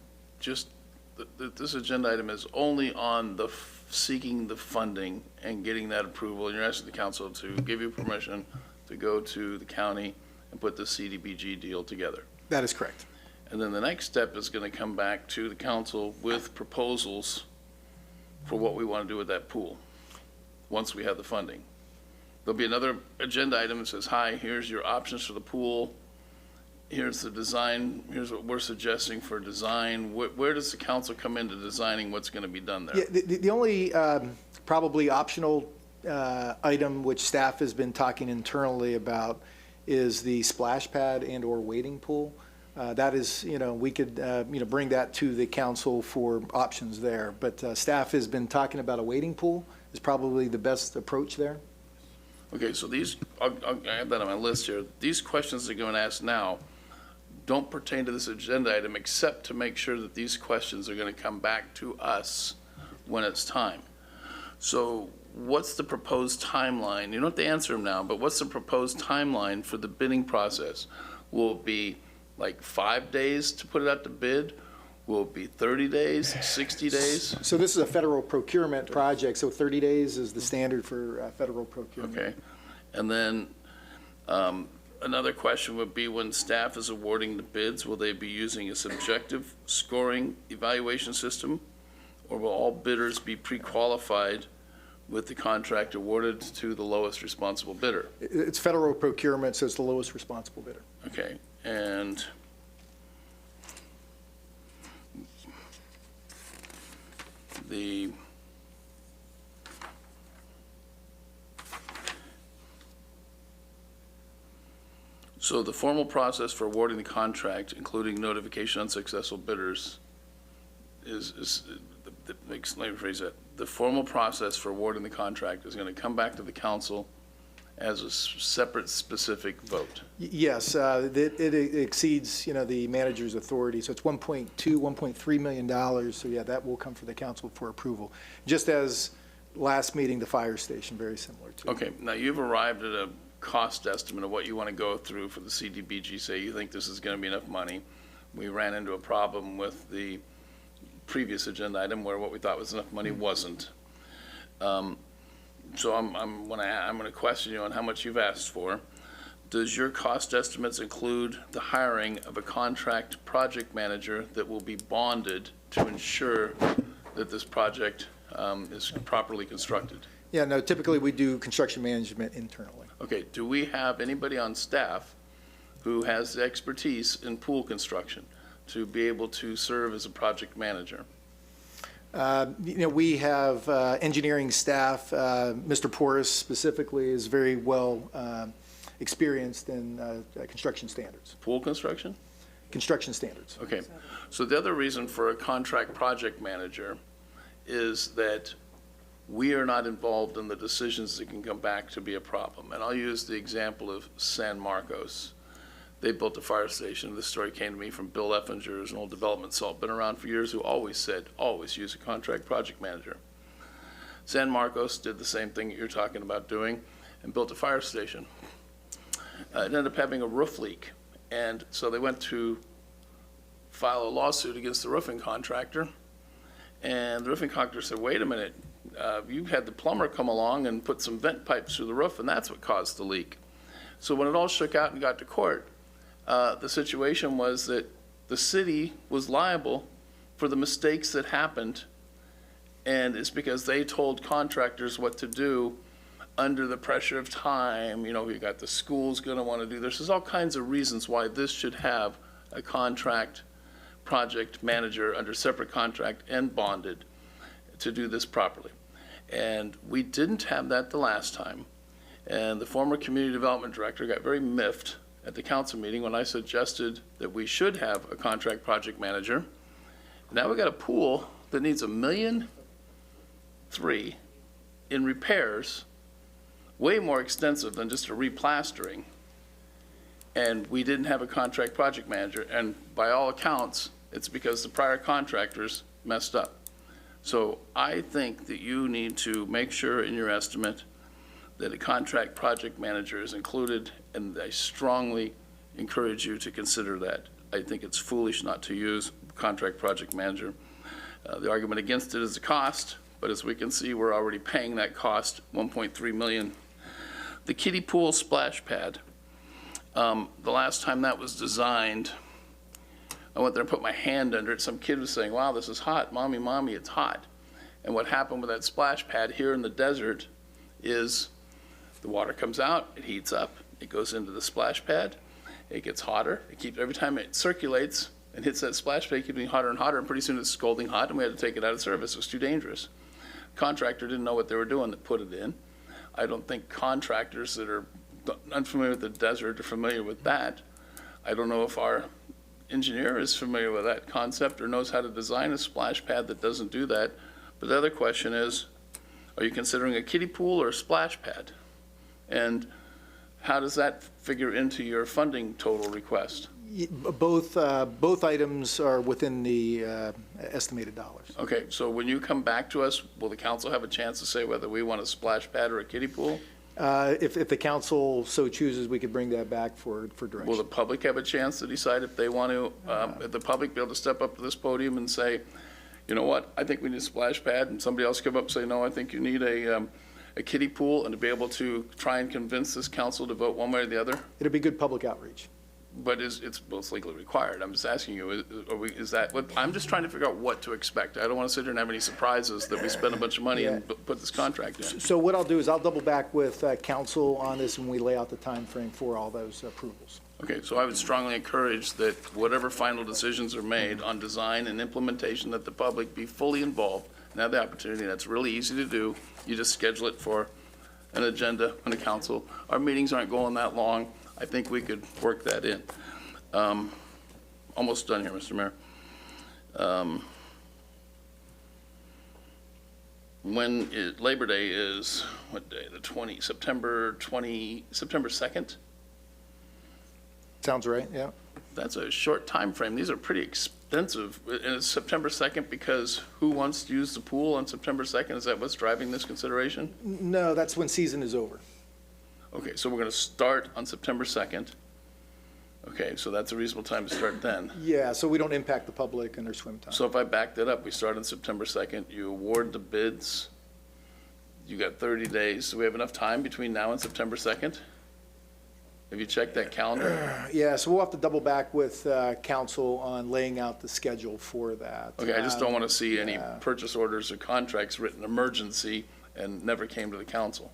this agenda item is only on seeking the funding and getting that approval. And you're asking the council to give you permission to go to the county and put the CDBG deal together. That is correct. And then the next step is going to come back to the council with proposals for what we want to do with that pool, once we have the funding. there'll be another agenda item that says, hi, here's your options for the pool. Here's the design, here's what we're suggesting for design. Where does the council come into designing what's going to be done there? Yeah, the only probably optional item which staff has been talking internally about is the splash pad and/or wading pool. That is, we could, bring that to the council for options there. But staff has been talking about a wading pool is probably the best approach there. Okay, so these, I have that on my list here. These questions they're going to ask now don't pertain to this agenda item, except to make sure that these questions are going to come back to us when it's time. So what's the proposed timeline? You don't have to answer them now, but what's the proposed timeline for the bidding process? Will it be like 5 days to put it out to bid? Will it be 30 days, 60 days? So this is a federal procurement project, so 30 days is the standard for federal procurement. Okay. And then another question would be, when staff is awarding the bids, will they be using a subjective scoring evaluation system? Or will all bidders be pre-qualified with the contract awarded to the lowest responsible bidder? It's federal procurement, so it's the lowest responsible bidder. Okay, and so the formal process for awarding the contract, including notification of unsuccessful bidders, let me rephrase that. The formal process for awarding the contract is going to come back to the council as a separate, specific vote. Yes, it exceeds, the manager's authority, so it's $1.3 million. So yeah, that will come for the council for approval. Just as last meeting, the fire station, very similar to. Okay, now you've arrived at a cost estimate of what you want to go through for the CDBG. Say you think this is going to be enough money. We ran into a problem with the previous agenda item where what we thought was enough money wasn't. So I'm going to question you on how much you've asked for. Does your cost estimates include the hiring of a contract project manager that will be bonded to ensure that this project is properly constructed? Yeah, no, typically we do construction management internally. Okay, do we have anybody on staff who has the expertise in pool construction to be able to serve as a project manager? We have engineering staff. Mr. Porras specifically is very well experienced in construction standards. Pool construction? Construction standards. Okay, so the other reason for a contract project manager is that we are not involved in the decisions that can come back to be a problem. And I'll use the example of San Marcos. They built a fire station. This story came to me from Bill Effinger, who's an old development consultant, been around for years, who always said, always use a contract project manager. San Marcos did the same thing that you're talking about doing and built a fire station. It ended up having a roof leak. And so they went to file a lawsuit against the roofing contractor. And the roofing contractor said, wait a minute, you had the plumber come along and put some vent pipes through the roof, and that's what caused the leak. So when it all shook out and got to court, the situation was that the city was liable for the mistakes that happened, and it's because they told contractors what to do under the pressure of time. You got the schools going to want to do this. There's all kinds of reasons why this should have a contract project manager under separate contract and bonded to do this properly. And we didn't have that the last time. And the former community development director got very miffed at the council meeting when I suggested that we should have a contract project manager. Now we got a pool that needs $1.3 million in repairs, way more extensive than just a replastering. And we didn't have a contract project manager. And by all accounts, it's because the prior contractors messed up. So I think that you need to make sure in your estimate that a contract project manager is included, and I strongly encourage you to consider that. I think it's foolish not to use contract project manager. The argument against it is the cost, but as we can see, we're already paying that cost, $1.3 million. The kiddie pool splash pad, the last time that was designed, I went there and put my hand under it. Some kid was saying, wow, this is hot. Mommy, mommy, it's hot. And what happened with that splash pad here in the desert is The water comes out, it heats up, it goes into the splash pad, it gets hotter, every time it circulates and hits that splash pad, it keeps getting hotter and hotter, and pretty soon it's scalding hot, and we had to take it out of service. It was too dangerous. Contractor didn't know what they were doing that put it in. I don't think contractors that are unfamiliar with the desert are familiar with that. I don't know if our engineer is familiar with that concept or knows how to design a splash pad that doesn't do that. But the other question is, are you considering a kiddie pool or a splash pad? And how does that figure into your funding total request? Both items are within the estimated dollars. Okay, so when you come back to us, will the council have a chance to say whether we want a splash pad or a kiddie pool? If the council so chooses, we could bring that back for direction. Will the public have a chance to decide if they want to, if the public be able to step up to this podium and say, you know what, I think we need a splash pad, and somebody else come up and say, no, I think you need a kiddie pool, and to be able to try and convince this council to vote one way or the other? It'll be good public outreach. But it's both legally required. I'm just asking you, is that what, I'm just trying to figure out what to expect. I don't want to sit here and have any surprises that we spend a bunch of money and put this contract in. So what I'll do is I'll double back with council on this when we lay out the time frame for all those approvals. Okay, so I would strongly encourage that whatever final decisions are made on design and implementation, that the public be fully involved and have the opportunity. That's really easy to do. You just schedule it for an agenda on the council. Our meetings aren't going that long. I think we could work that in. Almost done here, Mr. Mayor. Labor Day is, what day? The September 2nd? Sounds right, yeah. That's a short time frame. These are pretty expensive. And it's September 2nd because who wants to use the pool on September 2nd? Is that what's driving this consideration? No, that's when season is over. Okay, so we're going to start on September 2nd. Okay, so that's a reasonable time to start then. Yeah, so we don't impact the public and their swim time. So if I back that up, we start on September 2nd, you award the bids, you got 30 days. Do we have enough time between now and September 2nd? Have you checked that calendar? Yeah, so we'll have to double back with council on laying out the schedule for that. Okay, I just don't want to see any purchase orders or contracts written emergency and never came to the council.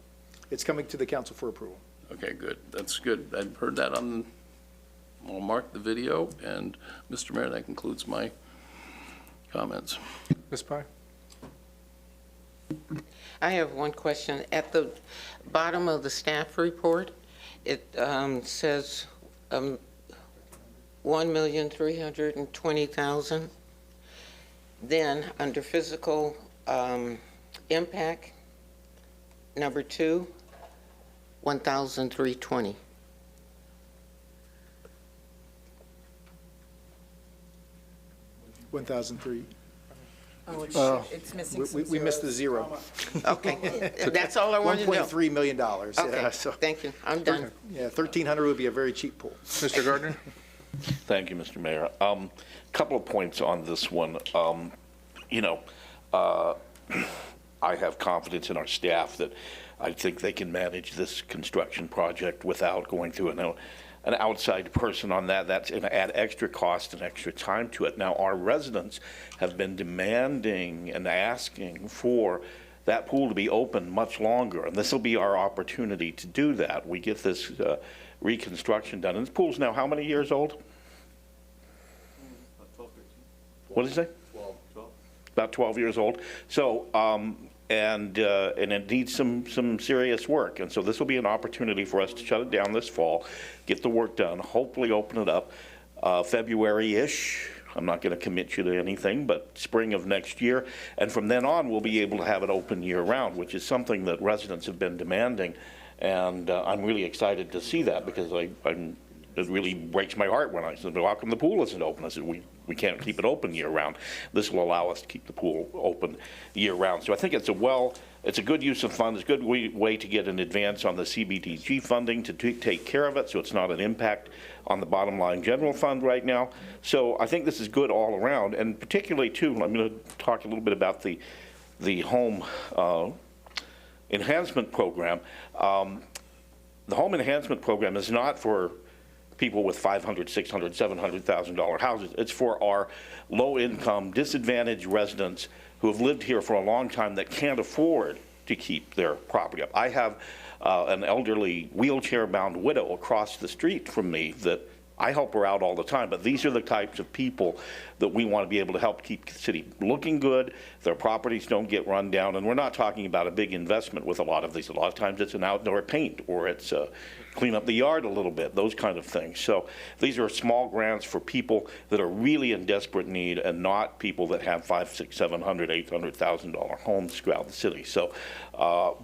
It's coming to the council for approval. Okay, good. That's good. I've heard that on, I'll mark the video, and Mr. Mayor, that concludes my comments. Ms. Pye? I have one question. At the bottom of the staff report, it says $1,320,000. Then under physical impact, number 2, 1,320. $1,003. Oh, it's missing some We missed the zero. Okay, that's all I wanted to know. $1.3 million. Okay, Yeah, so thank you. I'm done. Yeah, 1,300 would be a very cheap pool. Mr. Gardner? Thank you, Mr. Mayor. Couple of points on this one. I have confidence in our staff that I think they can manage this construction project without going through an outside person on that. That's going to add extra cost and extra time to it. Now, our residents have been demanding and asking for that pool to be open much longer, and this will be our opportunity to do that. We get this reconstruction done. And this pool's now how many years old? What did you say? 12. About 12 years old. So, and it needs some serious work. And so this will be an opportunity for us to shut it down this fall, get the work done, hopefully open it up February-ish. I'm not going to commit you to anything, but spring of next year. And from then on, we'll be able to have it open year-round, which is something that residents have been demanding. And I'm really excited to see that because it really breaks my heart when I said, well, how come the pool isn't open? I said, we can't keep it open year-round. This will allow us to keep the pool open year-round. So I think it's a good use of funds, a good way to get an advance on the CBDG funding to take care of it so it's not an impact on the bottom line general fund right now. So I think this is good all around, and particularly, too, I'm going to talk a little bit about the home enhancement program. The home enhancement program is not for people with $500,000, $600,000, $700,000 houses. It's for our low-income, disadvantaged residents who have lived here for a long time that can't afford to keep their property up. I have an elderly wheelchair-bound widow across the street from me that I help her out all the time, but these are the types of people that we want to be able to help keep the city looking good, their properties don't get run down, and we're not talking about a big investment with a lot of these. A lot of times it's an outdoor paint, or it's clean up the yard a little bit, those kind of things. So these are small grants for people that are really in desperate need and not people that have $500,000, $600,000, $700,000, $800,000 homes throughout the city. So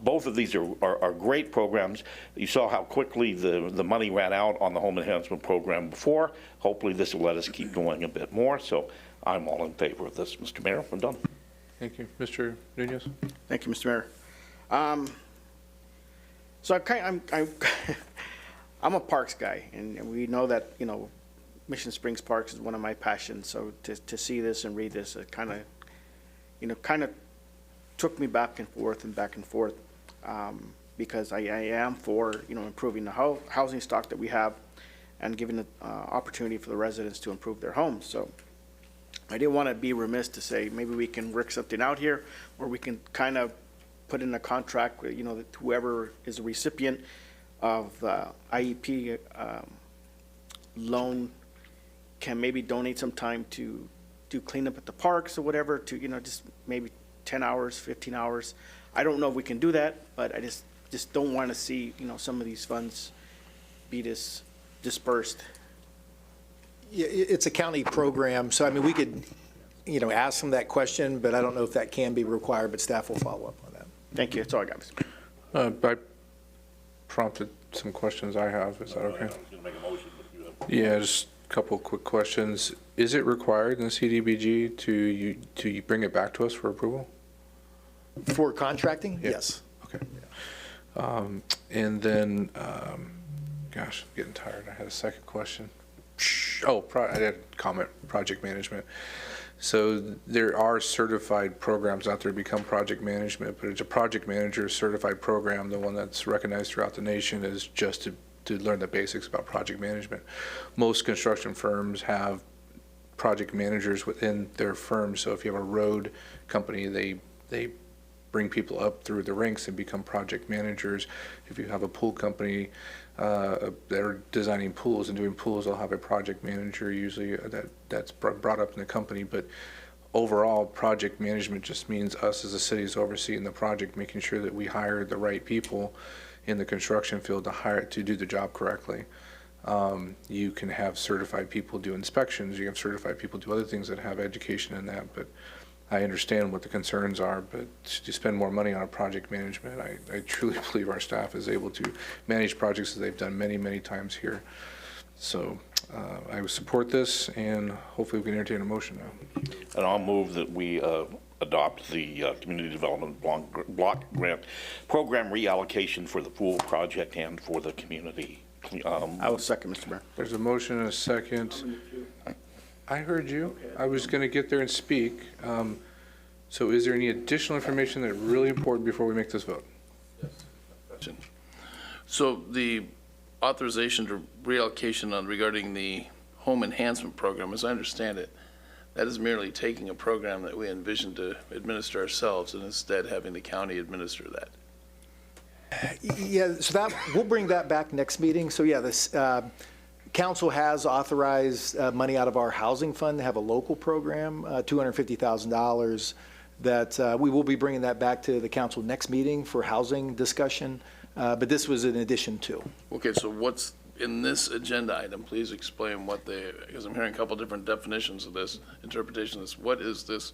both of these are great programs. You saw how quickly the money ran out on the home enhancement program before. Hopefully this will let us keep going a bit more. So I'm all in favor of this, Mr. Mayor. I'm done. Thank you. Mr. Nunez? Thank you, Mr. Mayor. So I'm a parks guy, and we know that, you know, Mission Springs Parks is one of my passions. So to see this and read this, it kind of took me back and forth, because I am for, you know, improving the housing stock that we have and giving the opportunity for the residents to improve their homes. So I didn't want to be remiss to say maybe we can work something out here, or we can kind of put in a contract, you know, that whoever is a recipient of IEP loan can maybe donate some time to do cleanup at the parks or whatever, to, you know, just maybe 10 hours, 15 hours. I don't know if we can do that, but I just don't want to see, you know, some of these funds be dispersed. Yeah, it's a county program, so I mean, we could, you know, ask them that question, but I don't know if that can be required, but staff will follow up on that. Thank you, that's all I got, Mr. Mayor. I prompted some questions I have. Is that okay? Yeah, just a couple quick questions. Is it required in the CDBG to bring it back to us for approval? For contracting? Yeah. Yes. Okay. And then, gosh, I'm getting tired. I had a second question. Oh, I had a comment, project management. So there are certified programs out there to become project management, but it's a project manager certified program. The one that's recognized throughout the nation is just to learn the basics about project management. Most construction firms have project managers within their firm. So if you have a road company, they bring people up through the ranks and become project managers. If you have a pool company that are designing pools and doing pools, they'll have a project manager usually that's brought up in the company. But overall, project management just means us as a city is overseeing the project, making sure that we hire the right people in the construction field to do the job correctly. You can have certified people do inspections, you have certified people do other things that have education in that, but I understand what the concerns are, but to spend more money on a project management, I truly believe our staff is able to manage projects as they've done many, many times here. So I would support this, and hopefully we can entertain a motion now. And I'll move that we adopt the Community Development Block Grant Program reallocation for the pool project and for the community. I will second, Mr. Mayor. There's a motion and a second. I heard you. I was going to get there and speak. So is there any additional information that's really important before we make this vote? Yes. So the authorization to reallocation regarding the home enhancement program, as I understand it, that is merely taking a program that we envisioned to administer ourselves and instead having the county administer that. Yeah, so we'll bring that back next meeting. So yeah, this council has authorized money out of our housing fund to have a local program, $250,000, that we will be bringing that back to the council next meeting for housing discussion. But this was in addition to. Okay, so what's in this agenda item? Please explain what because I'm hearing a couple different definitions of this, interpretation of this. What is this?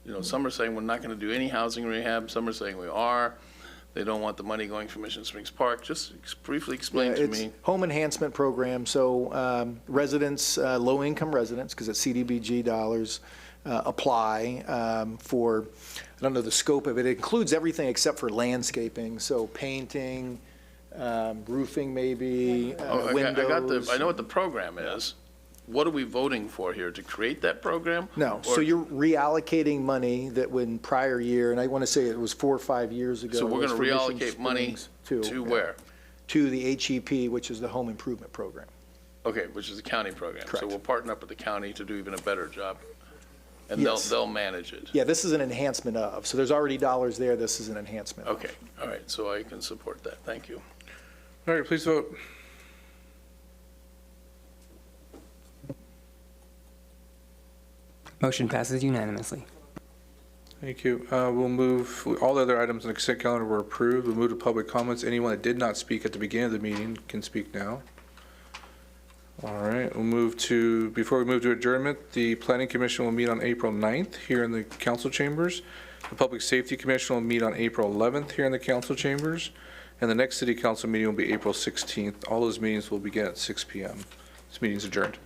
You know, some are saying we're not going to do any housing rehab. Some are saying we are. They don't want the money going from Mission Springs Park. Just briefly explain to me. Home enhancement program. So residents, low-income residents, because it's CDBG dollars, apply for, I don't know the scope of it. It includes everything except for landscaping. So painting, roofing maybe, windows. I know what the program is. What are we voting for here? To create that program? No. So you're reallocating money that when prior year, and I want to say it was 4 or 5 years ago. So we're going to reallocate money to where? To the HEP, which is the home improvement program. Okay, which is the county program. Correct. So we'll partner up with the county to do even a better job. And Yes. they'll manage it. Yeah, this is an enhancement of, so there's already dollars there, this is an enhancement. Okay, all right, so I can support that. Thank you. All right, please vote. Motion passes unanimously. Thank you. We'll move, all the other items on the consent calendar were approved. We'll move to public comments. Anyone that did not speak at the beginning of the meeting can speak now. All right, we'll move to, before we move to adjournment, the Planning Commission will meet on April 9th here in the council chambers. The Public Safety Commission will meet on April 11th here in the council chambers. And the next city council meeting will be April 16th. All those meetings will begin at 6 p.m. This meeting is adjourned.